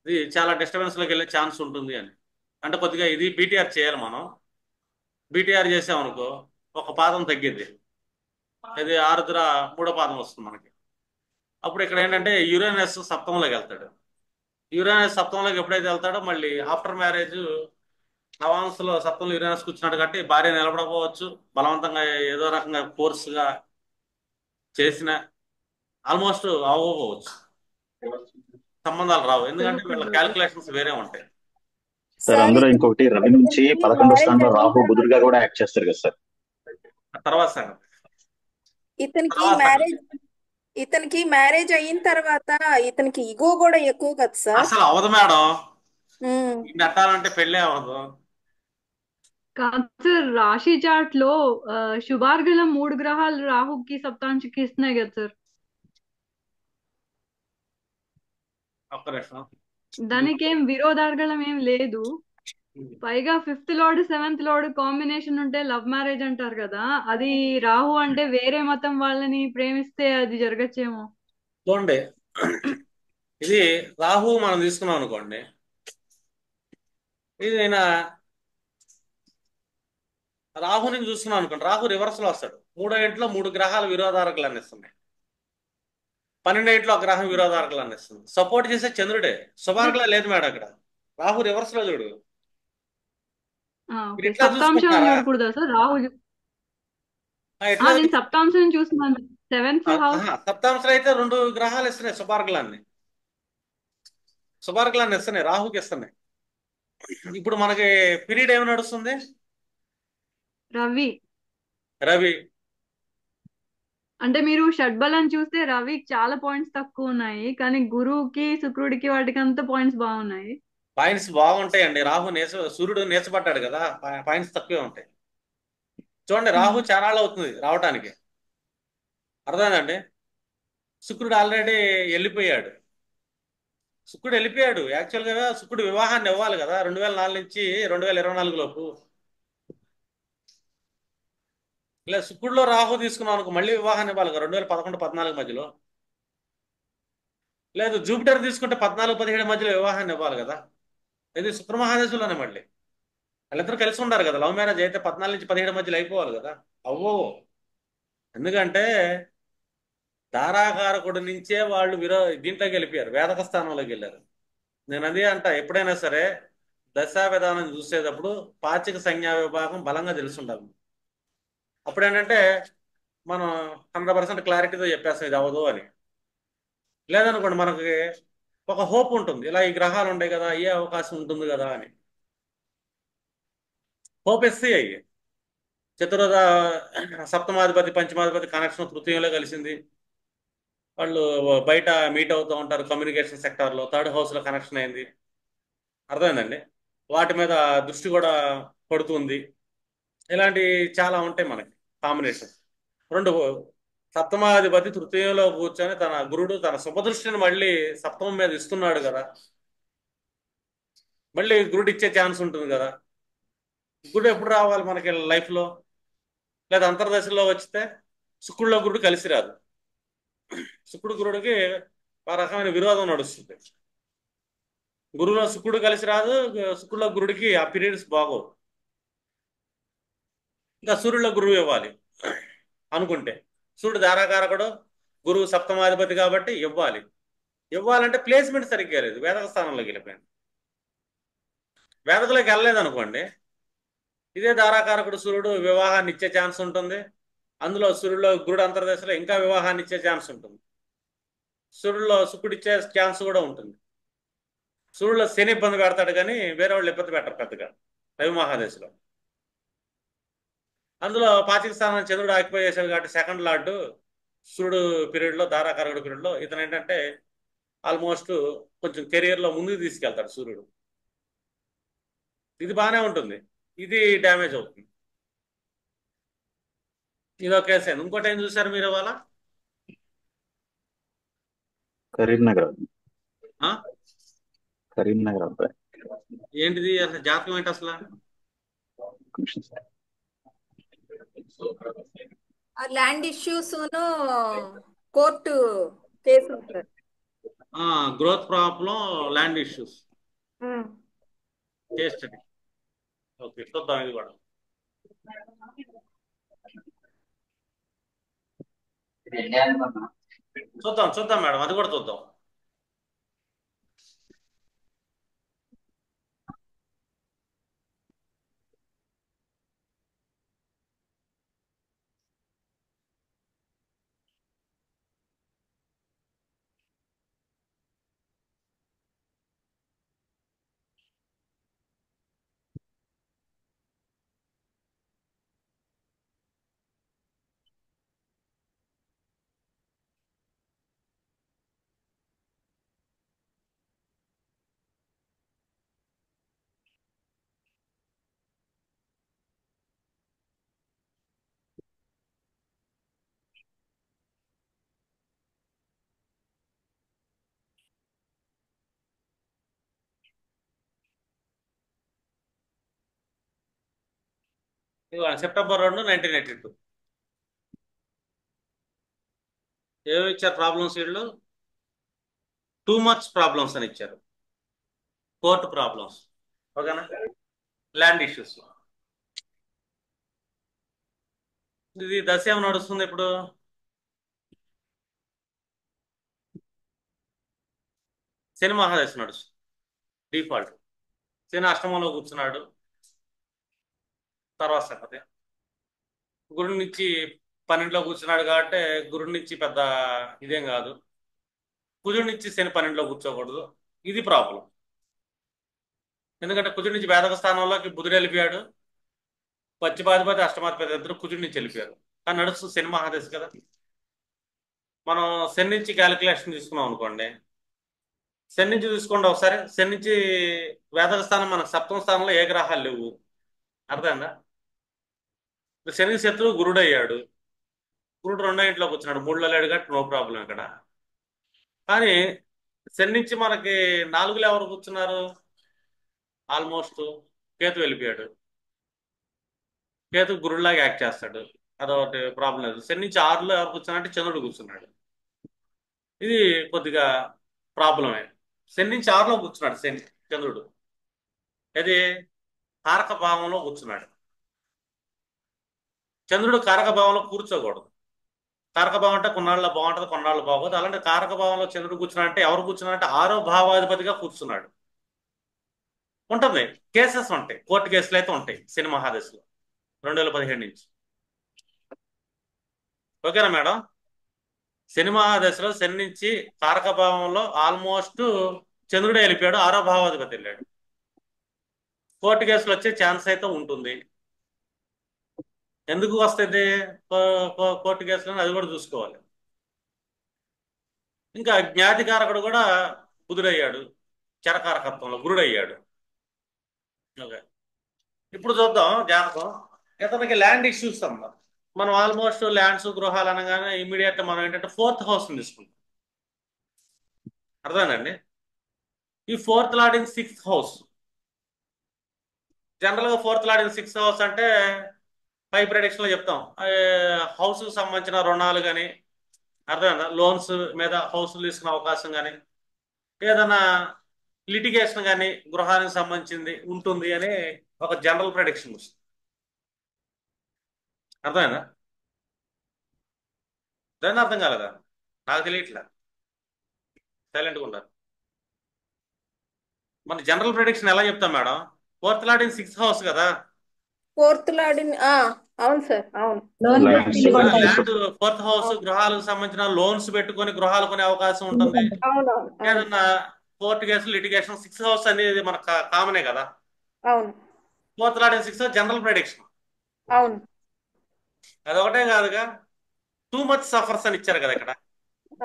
ఇది చాలా డిస్టర్బెన్స్లోకి వెళ్ళే ఛాన్స్ ఉంటుంది అని. అంటే కొద్దిగా ఇది బీటీఆర్ చేయాలి మనం. బీటీఆర్ చేసామనుకో ఒక పాదం తగ్గిద్ది, ఇది ఆరుద్ర మూడో పాదం వస్తుంది మనకి. అప్పుడు ఇక్కడ ఏంటంటే యురేనస్ సప్తంలోకి వెళ్తాడు. యురేనస్ సప్తంలోకి ఎప్పుడైతే వెళ్తాడో మళ్ళీ ఆఫ్టర్ మ్యారేజ్ నవాంశలో సప్తంలో యురేనస్ కూర్చున్నాడు కాబట్టి భార్య నిలబడకపోవచ్చు, బలవంతంగా ఏదో రకంగా ఫోర్స్గా చేసిన ఆల్మోస్ట్ అవ్వకపోవచ్చు, సంబంధాలు రావు. ఎందుకంటే వీళ్ళ క్యాలిక్యులేషన్స్ వేరే ఉంటాయి. సార్ అందులో ఇంకొకటి రవి నుంచి 11వ స్థానంలో రాహు బుధుడుగా కూడా యాక్ట్ చేస్తారు కదా సార్. తర్వాత సంగతి ఇతనికి మ్యారేజ్ అయిన తర్వాత ఇతనికి ఇగో కూడా ఎక్కువ కదా సార్. అసలు అవదు మేడం, నెట్టాలంటే పెళ్ళే అవదు. కాదు సార్, రాశి చార్ట్ లో శుభార్గలం 3 గ్రహాలు రాహుకి సప్తాంశకి ఇస్తున్నాయి కదా సార్. ఒక్క నిమిషం. దానికి ఏం విరోధార్గళం ఏం లేదు. పైగా 5th lord 7th lord combination ఉంటే లవ్ మ్యారేజ్ అంటారు కదా, అది రాహు అంటే వేరే మతం వాళ్ళని ప్రేమిస్తే అది జరగచ్చేమో. చూడండి, ఇది రాహు మనం తీసుకున్నాం అనుకోండి, ఇది నేను రాహుని చూస్తున్నాం అనుకోండి, రాహు రివర్స్ లో వస్తాడు. 3వ ఇంట్లో 3 గ్రహాల విరోధారకులు అనిస్తున్నాయి, 12వ ఇంట్లో ఒక గ్రహం విరోధారకులు అనిస్తుంది. సపోర్ట్ చేసే చంద్రుడే, శుభార్గలా లేదు మేడం అక్కడ. రాహు రివర్స్ లో చూడు. మీరు ఎట్లా సప్తాంశం చూసుకుంటారా? చూడకూడదా సార్ రాహు? ఎట్లా నేను సప్తాంశం చూస్తున్నాను, 7th హౌస్. సప్తాంశంలో అయితే 2 గ్రహాలు ఇస్తున్నాయి శుభార్గలాన్ని, శుభార్గలాన్ని ఇస్తున్నాయి, రాహుకి ఇస్తున్నాయి. ఇప్పుడు మనకి పీరియడ్ ఏమి నడుస్తుంది? రవి. రవి అంటే మీరు షడ్బలం చూస్తే రవికి చాలా పాయింట్స్ తక్కువ ఉన్నాయి, కానీ గురువుకి శుక్రుడికి వాటికి అంత పాయింట్స్ బాగున్నాయి. పాయింట్స్ బాగుంటాయండి. రాహు సూర్యుడు నీచబడ్డాడు కదా, పాయింట్స్ తక్కువే ఉంటాయి. చూడండి, రాహు చాలా అవుతుంది రావటానికి, అర్థమైందండి? శుక్రుడు ఆల్రెడీ వెళ్ళిపోయాడు. శుక్రుడు వెళ్ళిపోయాడు. యాక్చువల్గా శుక్రుడు వివాహాన్ని ఇవ్వాలి కదా 2004 నుంచి 2024 లోపు. ఇలా శుక్రుడిలో రాహు తీసుకున్నాం అనుకో మళ్ళీ వివాహాన్ని ఇవ్వాలి కదా 2011-14 మధ్యలో. లేదు జూపిటర్ తీసుకుంటే 14-17 మధ్యలో వివాహాన్ని ఇవ్వాలి కదా. ఇది శుక్ర మహాదశలోనే మళ్ళీ వాళ్ళిద్దరూ కలిసి ఉండారు కదా. లవ్ మ్యారేజ్ అయితే 14 నుంచి 17 మధ్యలో అయిపోవాలి కదా. అవ్వో, ఎందుకంటే ధారాకారకుడి నుంచే వాళ్ళు దీంట్లోకి వెళ్ళిపోయారు, వేదక స్థానంలోకి వెళ్ళారు. నేను అదే అంట, ఎప్పుడైనా సరే దశా విధానం చూసేటప్పుడు పాచిక సంజ్ఞా విభాగం బలంగా తెలిసి ఉండాలి. అప్పుడు ఏంటంటే మనం 100% క్లారిటీతో చెప్పేస్తాం ఇది అవ్వదు అని. లేదనుకోండి మనకి ఒక హోప్ ఉంటుంది, ఇలా ఈ గ్రహాలు ఉంటాయి కదా, అయ్యే అవకాశం ఉంటుంది కదా అని హోప్ ఇస్తాయి. అయ్యి చతుర్థ సప్తమాధిపతి పంచమాధిపతి కనెక్షన్ తృతీయంలో కలిసింది, వాళ్ళు బయట మీట్ అవుతూ ఉంటారు కమ్యూనికేషన్ సెక్టార్లో, 3rd హౌస్లో కనెక్షన్ అయింది, అర్థమైందండి? వాటి మీద దృష్టి కూడా పడుతుంది. ఇలాంటి చాలా ఉంటాయి మనకి కాంబినేషన్. 2 సప్తమాధిపతి తృతీయంలో కూర్చొని తన గురుడు తన శుభదృష్టిని మళ్ళీ సప్తమం మీద ఇస్తున్నాడు కదా, మళ్ళీ గురుడు ఇచ్చే ఛాన్స్ ఉంటుంది కదా. గురుడు ఎప్పుడు రావాలి మనకి లైఫ్లో? లేదా అంతర్దశలో వచ్చితే శుక్రుడిలో గురుడు కలిసి రాదు. శుక్రుడు గురుడికి ఆ రకమైన విరోధం నడుస్తుంది. గురువులో శుక్రుడు కలిసి రాదు, శుక్రుడిలో గురుడికి ఆ పీరియడ్స్ బాగోవు. ఇంకా సూర్యుడిలో గురువు ఇవ్వాలి అనుకుంటే, సూర్యుడు ధారాకారకుడు, గురువు సప్తమాధిపతి కాబట్టి ఇవ్వాలంటే ప్లేస్మెంట్ సరిగ్గా లేదు, వేదక స్థానంలోకి వెళ్ళిపోయింది. వేదకులోకి వెళ్ళలేదు అనుకోండి, ఇదే ధారాకారకుడు సూర్యుడు వివాహాన్ని ఇచ్చే ఛాన్స్ ఉంటుంది, అందులో సూర్యుడిలో గురుడు అంతర్దశలో ఇంకా వివాహాన్ని ఇచ్చే ఛాన్స్ ఉంటుంది. సూర్యుడిలో శుక్రుడు ఇచ్చే ఛాన్స్ కూడా ఉంటుంది. సూర్యుడిలో శని ఇబ్బంది పెడతాడు కానీ వేరే వాళ్ళు ఇబ్బంది పెట్టరు పెద్దగా రవి మహాదశలో. అందులో పాచిక స్థానం చంద్రుడు ఆక్యుపై చేశాడు కాబట్టి సెకండ్ లార్డు సూర్యుడు పీరియడ్లో ధారాకారకుడు పీరియడ్లో ఇతను ఏంటంటే ఆల్మోస్ట్ కొంచెం కెరియర్లో ముందుకు తీసుకెళ్తాడు సూర్యుడు. ఇది బాగానే ఉంటుంది, ఇది డ్యామేజ్ అవుతుంది. ఇది ఒక కేసు. ఇంకోటి ఏం చూసారు మీరు ఇవాళ? కరీంనగర్ ఆ? కరీంనగర్ అబ్బాయి ఏంటిది అసలు జాతకం ఏంటి అసలు? Commission sir. ఆ ల్యాండ్ ఇష్యూస్ కోర్టు కేసు ఉంటుంది. Growth problem, land issues, case study. Okay, చూద్దాం ఇది కూడా. చూద్దాం మేడం, అది కూడా చూద్దాం. సెప్టెంబర్ 2, 1982. ఏమి ఇచ్చారు ప్రాబ్లమ్స్? వీళ్ళు టూ మచ్ ప్రాబ్లమ్స్ అని ఇచ్చారు. కోర్టు ప్రాబ్లమ్స్, ఓకేనా, ల్యాండ్ ఇష్యూస్. ఇది దశ ఏమి నడుస్తుంది ఇప్పుడు? శని మహాదశ నడుస్తుంది డిఫాల్ట్. శని అష్టమంలో కూర్చున్నాడు, తర్వాత సంగతి. గురుడి నుంచి 12లో కూర్చున్నాడు కాబట్టి గురుడి నుంచి పెద్ద ఇదేం కాదు. కుజుడి నుంచి శని 12లో కూర్చోకూడదు, ఇది ప్రాబ్లం. ఎందుకంటే కుజుడి నుంచి వేదక స్థానంలోకి బుధుడు వెళ్ళిపోయాడు, పచ్చిపాధిపతి అష్టమాధిపతి ఇద్దరు కుజుడి నుంచి వెళ్ళిపోయారు. కానీ నడుస్తుంది శని మహాదశ కదా. మనం శని నుంచి క్యాలిక్యులేషన్ తీసుకున్నాం అనుకోండి, శని నుంచి తీసుకోండి ఒకసారి. శని నుంచి వేదక స్థానం మనకు సప్తమ స్థానంలో ఏ గ్రహాలు లేవు, అర్థమైందా? శని శత్రువు గురుడు అయ్యాడు, గురుడు 2వ ఇంట్లోకి వచ్చినాడు, 3లో లేడు కాబట్టి నో ప్రాబ్లం ఇక్కడ. కానీ శని నుంచి మనకి 4లో ఎవరు కూర్చున్నారు? ఆల్మోస్ట్ కేతు వెళ్ళిపోయాడు. కేతు గురుడులాగా యాక్ట్ చేస్తాడు, అదొకటి ప్రాబ్లం లేదు. శని నుంచి 6లో ఎవరు కూర్చున్నారంటే చంద్రుడు కూర్చున్నాడు, ఇది కొద్దిగా ప్రాబ్లమే. శని నుంచి 6లో కూర్చున్నాడు శని చంద్రుడు, అది కారక భావంలో కూర్చున్నాడు. చంద్రుడు కారక భావంలో కూర్చోకూడదు. కారక భావం అంటే కొన్నాళ్ళు బాగుంటుంది, కొన్నాళ్ళు బాగోదు. అలాంటి కారక భావంలో చంద్రుడు కూర్చున్నాడంటే ఎవరు కూర్చున్నాడంటే 6వ భావాధిపతిగా కూర్చున్నాడు. ఉంటుంది, కేసెస్ ఉంటాయి, కోర్టు కేసులు అయితే ఉంటాయి శని మహాదశలో 2017 నుంచి. ఓకేనా మేడం? శని మహాదశలో శని నుంచి కారక భావంలో ఆల్మోస్ట్ చంద్రుడే వెళ్ళిపోయాడు, 6వ భావాధిపతి వెళ్ళాడు. కోర్టు కేసులు వచ్చే ఛాన్స్ అయితే ఉంటుంది. ఎందుకు వస్తుంది కోర్టు కేసులు, అది కూడా చూసుకోవాలి. ఇంకా జ్ఞాతికారకుడు కూడా బుధుడయ్యాడు, చరకారకత్వంలో గురుడు అయ్యాడు. ఓకే, ఇప్పుడు చూద్దాం జాతకం. ఇతనికి ల్యాండ్ ఇష్యూస్ అన్నమాట. మనం ఆల్మోస్ట్ ల్యాండ్స్ గృహాలు అనగానే ఇమీడియట్ మనం ఏంటంటే 4th హౌస్ తీసుకుంటాం, అర్థమేనండి? ఈ 4th lord in 6th house. జనరల్గా 4th lord in 6th house అంటే పై ప్రెడిక్షన్ లో చెప్తాం, హౌస్ కు సంబంధించిన రుణాలు కానీ, అర్థమైందా, లోన్స్ మీద హౌస్లు తీసుకునే అవకాశం కానీ, ఏదైనా లిటిగేషన్ కానీ గృహానికి సంబంధించింది ఉంటుంది అని ఒక జనరల్ ప్రెడిక్షన్ వస్తుంది. అర్థమైందా? దాన్ని అర్థం కాలేదా? నాకు తెలియట్లా, సైలెంట్గా ఉంటారు. మన జనరల్ ప్రెడిక్షన్ ఎలా చెప్తాం madam? 4th lord in 6th house కదా. 4th లార్డ్ అవును సార్, అవును. లోన్ ల్యాండ్స్ పెట్టి ఇల్లు కొంటారు. ల్యాండ్ ఫోర్త్ హౌస్ గృహాలకు సంబంధించిన లోన్స్ పెట్టుకొని గృహాలు కొనే అవకాశం ఇల్లు ఉంటుంది. కొంటారు. అవునవును, అవును, ఏదన్నా court case litigation 6th house అనేది మనకు కామనే కదా. అవును, 4th lot 6th general prediction. అవును, అదొకటే కాదుగా, టూ మచ్ సఫర్స్ అని ఇచ్చారు కదా ఇక్కడ.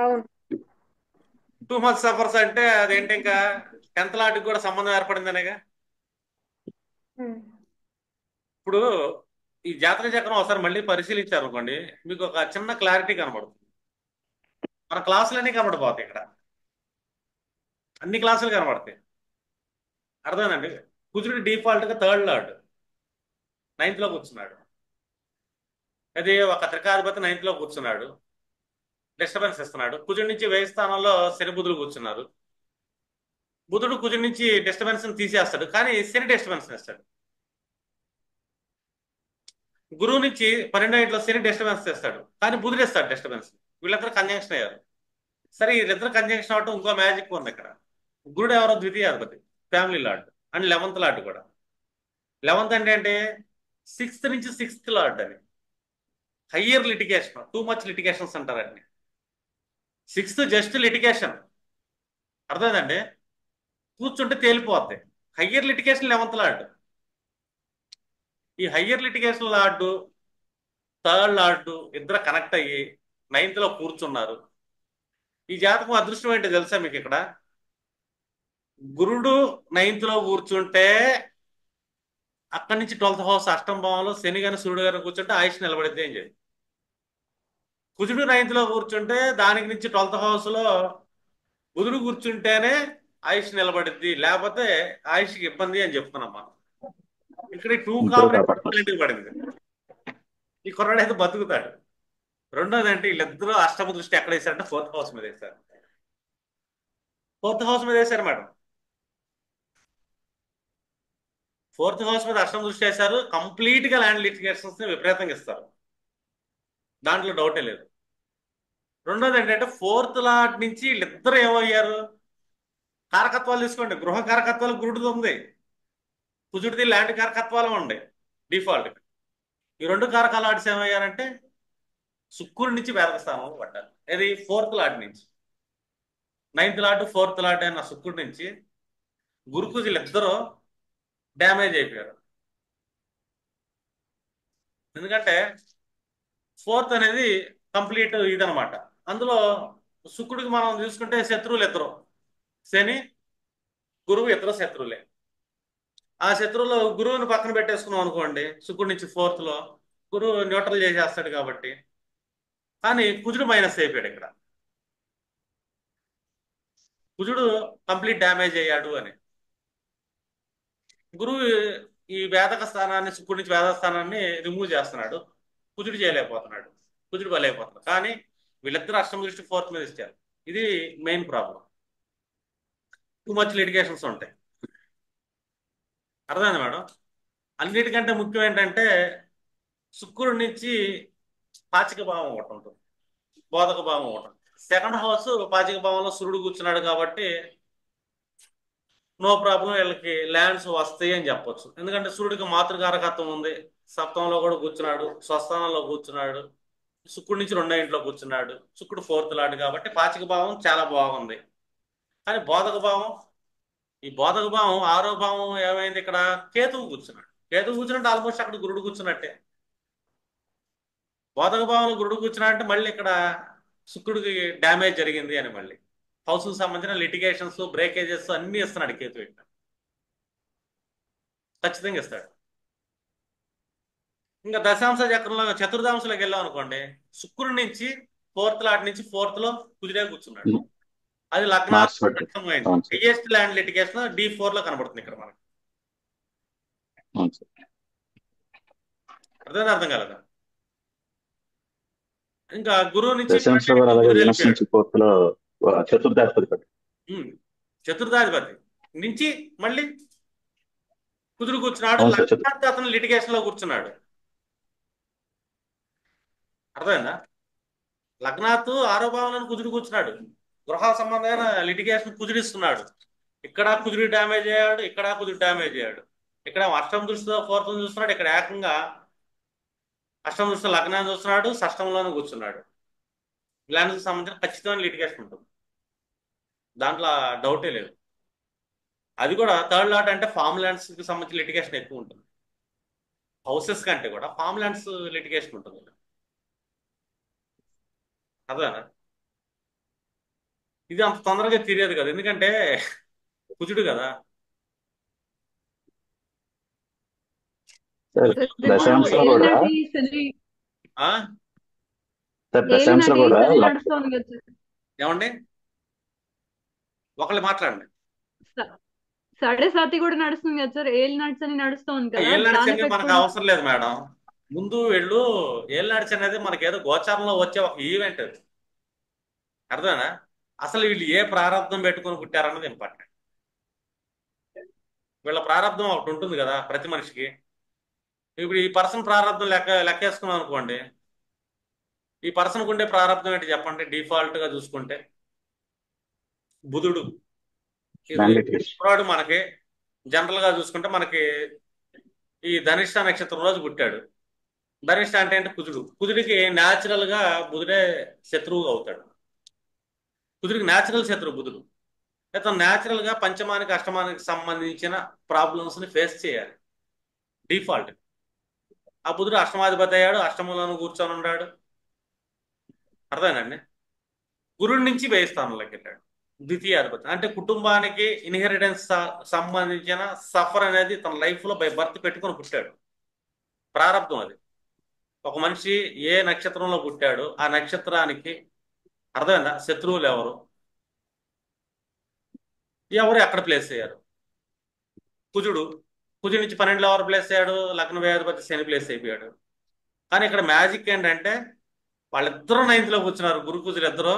అవును. టూ మచ్ సఫర్స్ అంటే అదేంటి, ఇంకా 10th లాట్కి కూడా సంబంధం ఏర్పడిందనేగా. ఉమ్. ఇప్పుడు ఈ జాతక చక్రం ఒకసారి మళ్ళీ పరిశీలించారు అనుకోండి, మీకు ఒక చిన్న క్లారిటీ కనబడుతుంది. మన క్లాసులన్నీ కనబడిపోతాయి ఇక్కడ, అన్ని క్లాసులు కనబడతాయి. అర్థమేనండి. కుజుడు డిఫాల్ట్ గా 3rd లార్డ్ 9th లో కూర్చున్నాడు. అది ఒక త్రికాధిపతి 9th లో కూర్చున్నాడు, డిస్టర్బెన్స్ ఇస్తున్నాడు. కుజుడి నుంచి వ్యయ స్థానంలో శని బుధుడు కూర్చున్నారు. బుధుడు కుజుడి నుంచి డిస్టర్బెన్స్ తీసేస్తాడు, కానీ శని డిస్టర్బెన్స్ ఇస్తాడు. గురువు నుంచి 12వ ఇంట్లో శని డిస్టర్బెన్స్ తెస్తాడు, కానీ బుధుడు ఇస్తాడు డిస్టర్బెన్స్. వీళ్ళిద్దరు కంజంక్షన్ అయ్యారు. సరే, వీళ్ళిద్దరు కంజంక్షన్ అవటం ఇంకో మ్యాజిక్ ఉంది ఇక్కడ. గురుడు ఎవరో ద్వితీయాధిపతి, family lord and 11th lord కూడా. 11th అంటే 6th నుంచి 6th లార్డ్ అని. Higher litigation, too much litigations అంటారండి. 6th జస్ట్ లిటిగేషన్, అర్థమైందండి. కూర్చుంటే తేలిపోద్ది. Higher litigation 11th lord. ఈ higher litigation lord 3rd lord ఇద్దరు కనెక్ట్ అయ్యి 9th లో కూర్చున్నారు. ఈ జాతకం అదృష్టం ఏంటి తెలుసా మీకు? ఇక్కడ గురుడు 9th లో కూర్చుంటే అక్కడి నుంచి 12th హౌస్ అష్టమ భావంలో శని గాని సూర్యుడు గాని కూర్చుంటే ఆయుష్ నిలబడిద్ది అని చెప్పి. కుజుడు 9th లో కూర్చుంటే దానికి నుంచి 12th హౌస్ లో బుధుడు కూర్చుంటేనే ఆయుష్ నిలబడిద్ది, లేకపోతే ఆయుష్కి ఇబ్బంది అని చెప్తున్నాం మనం. ఇక్కడ ఈ 2 ఇద్దరు కాపాడతారు. కాంబినేషన్ పడింది. ఈ కుర్రాడు అయితే బతుకుతాడు. రెండోది అంటే వీళ్ళిద్దరూ అష్టమ దృష్టి ఎక్కడ వేశారంటే 4th హౌస్ మీద వేశారు. 4th హౌస్ మీద వేశారు మేడం. 4th హౌస్ మీద అష్టమ దృష్టి వేశారు. కంప్లీట్ గా ల్యాండ్ లిటిగేషన్స్ ని విపరీతంగా ఇస్తారు, దాంట్లో డౌటే లేదు. రెండోది ఏంటంటే 4th లాట్ నుంచి వీళ్ళిద్దరు ఏమయ్యారు, కారకత్వాలు తీసుకోండి. గృహ కారకత్వాలు గురుడిది ఉంది, కుజుడిది ల్యాండ్ కారకత్వాలు ఉండే డిఫాల్ట్. ఈ 2 కారకాల లాట్స్ ఏమయ్యారంటే శుక్రుడి నుంచి వేదక స్థానంలో పడ్డారు. ఇది 4th లాట్ నుంచి. 9th లాట్ 4th లాట్ అయిన శుక్రుడి నుంచి గురుకుజులు ఇద్దరు డ్యామేజ్ అయిపోయారు. ఎందుకంటే 4th అనేది కంప్లీట్ ఇదనమాట. అందులో శుక్రుడికి మనం చూసుకుంటే శత్రువులు ఇద్దరు, శని గురువు ఇద్దరు శత్రువులే. ఆ శత్రువులో గురువుని పక్కన పెట్టేసుకున్నాం అనుకోండి, శుక్రుడి నుంచి 4th లో గురువు న్యూట్రల్ చేసేస్తాడు కాబట్టి. కానీ కుజుడు మైనస్ అయిపోయాడు ఇక్కడ. కుజుడు కంప్లీట్ డ్యామేజ్ అయ్యాడు అని. గురువు ఈ వేదక స్థానాన్ని, శుక్రుడి నుంచి వేదక స్థానాన్ని రిమూవ్ చేస్తున్నాడు, కుజుడు చేయలేకపోతున్నాడు, కుజుడు బలైపోతున్నాడు. కానీ వీళ్ళిద్దరు అష్టమ దృష్టి 4th మీద ఇచ్చారు. ఇది main problem. Two much litigations ఉంటాయి. అర్థమైంది మేడం. అన్నిటికంటే ముఖ్యం ఏంటంటే శుక్రుడి నుంచి పాచిక భావం ఒకటి ఉంటుంది, బోధక భావం ఒకటి. 2nd హౌస్ పాచిక భావంలో సూర్యుడు కూర్చున్నాడు కాబట్టి నో ప్రాబ్లం, వీళ్ళకి ల్యాండ్స్ వస్తాయి అని చెప్పొచ్చు. ఎందుకంటే సూర్యుడికి మాతృకారకత్వం ఉంది, సప్తమంలో కూడా కూర్చున్నాడు, స్వస్థానంలో కూర్చున్నాడు, శుక్రుడి నుంచి 2వ ఇంట్లో కూర్చున్నాడు. శుక్రుడు 4th లార్డ్ కాబట్టి పాచిక భావం చాలా బాగుంది. కానీ బోధక భావం, ఈ బోధక భావం 6వ భావం ఏమైంది, ఇక్కడ కేతువు కూర్చున్నాడు. కేతువు కూర్చున్నట్టు ఆల్మోస్ట్ అక్కడ గురుడు కూర్చున్నట్టే. బోధక భావంలో గురుడు కూర్చున్నాడంటే మళ్ళీ ఇక్కడ శుక్రుడికి డ్యామేజ్ జరిగింది అని, మళ్ళీ హౌస్కి సంబంధించిన లిటిగేషన్స్, బ్రేకేజెస్ అన్ని ఇస్తున్నాడు కేతు. ఇక్కడ ఖచ్చితంగా ఇస్తాడు. ఇంకా దశాంశ చక్రంలో చతుర్దాంశలోకి వెళ్ళాం అనుకోండి, శుక్రుడి నుంచి 4th లాట్ నుంచి 4th లో కుజుడే కూర్చున్నాడు. అది మార్క్స్ పెట్టు. లగ్నం అవును sir. Highest land litigation D4 లో కనబడుతుంది ఇక్కడ మనకి. అవును సార్. అర్థం కాలేదా? ఇంకా గురువు నుంచి దశాంశ వారు అలాగే కుజుడు వీనస్ వెళ్ళిపోయాడు. నుంచి 4th లో చతుర్థాధిపతి పెట్టు. చతుర్థాధిపతి నుంచి మళ్ళీ కుజుడు కూర్చున్నాడు. అవును సార్. లగ్నాత్ అతను లిటిగేషన్ లో కూర్చున్నాడు. అర్థమైందా? లగ్నాత్ 6వ భావంలో కుజుడు కూర్చున్నాడు, గృహ సంబంధమైన లిటిగేషన్ కుజుడు ఇస్తున్నాడు. ఇక్కడ కుజుడు డ్యామేజ్ అయ్యాడు, ఇక్కడ కుజుడు డ్యామేజ్ అయ్యాడు. ఇక్కడ అష్టమ దృష్టితో 4th చూస్తున్నాడు. ఇక్కడ ఏకంగా అష్టమ దృష్టిలో లగ్నాన్ని చూస్తున్నాడు, షష్టంలోనే కూర్చున్నాడు. ల్యాండ్కి సంబంధించిన ఖచ్చితమైన లిటిగేషన్ ఉంటుంది, దాంట్లో డౌటే లేదు. అది కూడా థర్డ్ లాట్ అంటే ఫామ్ ల్యాండ్స్కి సంబంధించిన లిటిగేషన్ ఎక్కువ ఉంటుంది. హౌసెస్ కంటే కూడా ఫామ్ ల్యాండ్స్ లిటిగేషన్ ఉంటుంది. అదే ఇది అంత తొందరగా తెలియదు కదా, ఎందుకంటే కుజుడు కదా. సార్ సార్ ఇప్పుడు దశాంశలో కూడా ఏలినాటి శని సార్ దశాంశలో ఏలినాటి కూడా శని నడుస్తోంది కదా సార్. ఏమండి ఒకళ్ళు మాట్లాడండి. సాడే సాతి కూడా నడుస్తుంది కదా సార్, ఏలినాటి శని నడుస్తోంది కదా, ఏళ్ళనాడి దాని శని ఎఫెక్ట్ మనకు కూడా. అవసరం లేదు మేడం. ముందు వెళ్ళు, ఏళ్ళనాడి శని అనేది మనకి ఏదో గోచారంలో వచ్చే ఒక ఈవెంట్ అది, అర్థమేనా? అసలు వీళ్ళు ఏ ప్రారంభం పెట్టుకొని పుట్టారన్నది ఇంపార్టెంట్. వీళ్ళ ప్రారంభం ఒకటి ఉంటుంది కదా ప్రతి మనిషికి. ఇప్పుడు ఈ పర్సన్ ప్రారంభం లెక్కేసుకున్నాం అనుకోండి, ఈ పర్సన్కు ఉండే ప్రారంభం ఏంటి చెప్పండి? డిఫాల్ట్ గా చూసుకుంటే బుధుడు. ఇది మనకి జనరల్ గా చూసుకుంటే మనకి ఈ ధనిష్ట నక్షత్రం రోజు పుట్టాడు. ధనిష్ట అంటే కుజుడు. కుజుడికి న్యాచురల్ గా బుధుడే శత్రువుగా అవుతాడు. కుజుడికి న్యాచురల్ శత్రువు బుధుడు. అయితే న్యాచురల్ గా పంచమానికి అష్టమానికి సంబంధించిన ప్రాబ్లమ్స్ ని ఫేస్ చేయాలి డిఫాల్ట్. ఆ బుధుడు అష్టమాధిపతి అయ్యాడు, అష్టమంలోనూ కూర్చొని ఉన్నాడు, అర్థమేనండి. గురుడి నుంచి వ్యయ స్థానంలోకి వెళ్ళాడు, ద్వితీయాధిపతి. అంటే కుటుంబానికి ఇన్హెరిటెన్స్ సంబంధించిన సఫర్ అనేది తన లైఫ్ లో బై బర్త్ పెట్టుకొని పుట్టాడు. ప్రారంభం అది. ఒక మనిషి ఏ నక్షత్రంలో పుట్టాడు, ఆ నక్షత్రానికి అర్థమైందా శత్రువులు ఎవరు ఎక్కడ ప్లేస్ అయ్యారు? కుజుడు. కుజుడు నుంచి 12లో ఎవరు ప్లేస్ అయ్యాడు? లగ్న వ్యయాధిపతి శని ప్లేస్ అయిపోయాడు. కానీ ఇక్కడ మ్యాజిక్ ఏంటంటే వాళ్ళిద్దరూ 9th లో కూర్చున్నారు, గురు కుజులు ఇద్దరు.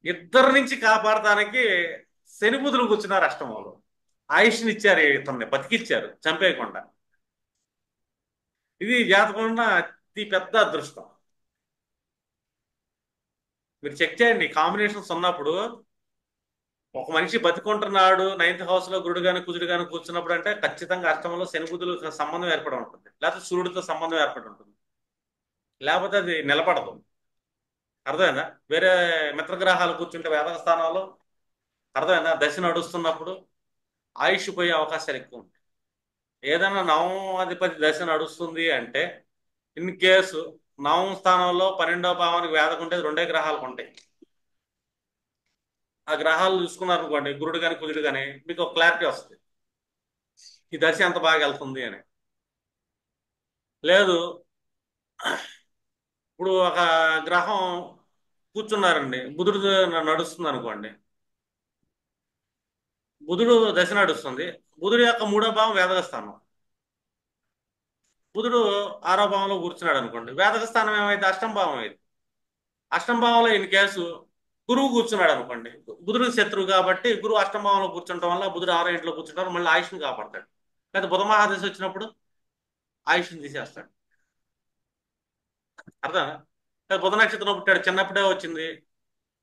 ఇద్దరి నుంచి కాపాడటానికి శని బుధులు కూర్చున్నారు అష్టమంలో. ఆయుష్ని ఇచ్చారు, ఇతన్ని బతికిచ్చారు చంపేయకుండా. ఇది జాతకంలో అతి పెద్ద అదృష్టం. మీరు చెక్ చేయండి, కాంబినేషన్స్ ఉన్నప్పుడు ఒక మనిషి బతికుంటున్నాడు 9th హౌస్ లో గురుడు గాని కుజుడు గాని కూర్చున్నప్పుడు అంటే ఖచ్చితంగా అష్టమంలో శని బుధులు సంబంధం ఏర్పడి ఉంటుంది, లేకపోతే సూర్యుడితో సంబంధం ఏర్పడి ఉంటుంది, లేకపోతే అది నిలబడదు. అర్థమైందా? వేరే మిత్రగ్రహాలు కూర్చుంటే వేదక స్థానాల్లో అర్థమైందా దశ నడుస్తున్నప్పుడు ఆయుష్ పోయే అవకాశాలు ఎక్కువ ఉంటాయి. ఏదైనా నవమాధిపతి దశ నడుస్తుంది అంటే ఇన్ కేసు నవమ స్థానంలో 12వ భావానికి వేదకు ఉంటే 2 గ్రహాలకు ఉంటాయి. ఆ గ్రహాలు చూసుకున్నారు అనుకోండి, గురుడు కానీ కుజుడు కానీ, మీకు ఒక క్లారిటీ వస్తుంది ఈ దశ ఎంత బాగా వెళ్తుంది అని. లేదు ఇప్పుడు ఒక గ్రహం కూర్చున్నారండి, బుధుడు నడుస్తుంది అనుకోండి, బుధుడు దశ నడుస్తుంది, బుధుడు యొక్క 3వ భావం వేదక స్థానం, బుధుడు 6వ భావంలో కూర్చున్నాడు అనుకోండి, వేదక స్థానం ఏమైతే అష్టమ భావం అయింది. అష్టమ భావంలో ఇన్ కేసు గురువు కూర్చున్నాడు అనుకోండి, బుధుడు శత్రువు కాబట్టి గురువు అష్టమ భావంలో కూర్చుంటం వల్ల బుధుడు 6వ ఇంట్లో కూర్చుంటారు, మళ్ళీ ఆయుష్ని కాపాడతాడు. లేదా బుధ మహాదశ వచ్చినప్పుడు ఆయుష్ని తీసేస్తాడు. అర్థమా? లేదా బుధ నక్షత్రం పుట్టాడు, చిన్నప్పుడే వచ్చింది,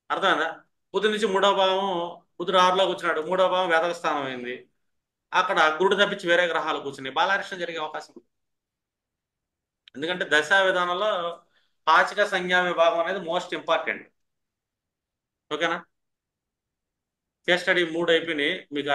అర్థమైందా? బుధుడి నుంచి 3వ భావం, బుధుడు 6లో కూర్చున్నాడు, 3వ భావం వేదక స్థానం అయింది, అక్కడ గురుడు తప్పించి వేరే గ్రహాలు కూర్చున్నాయి, బాలారిష్టం జరిగే అవకాశం ఉంది. ఎందుకంటే దశా విధానంలో పాచిక సంజ్ఞా విభాగం అనేది మోస్ట్ ఇంపార్టెంట్. ఓకేనా? కేస్ స్టడీ 3 అయిపోయినాయి మీకు.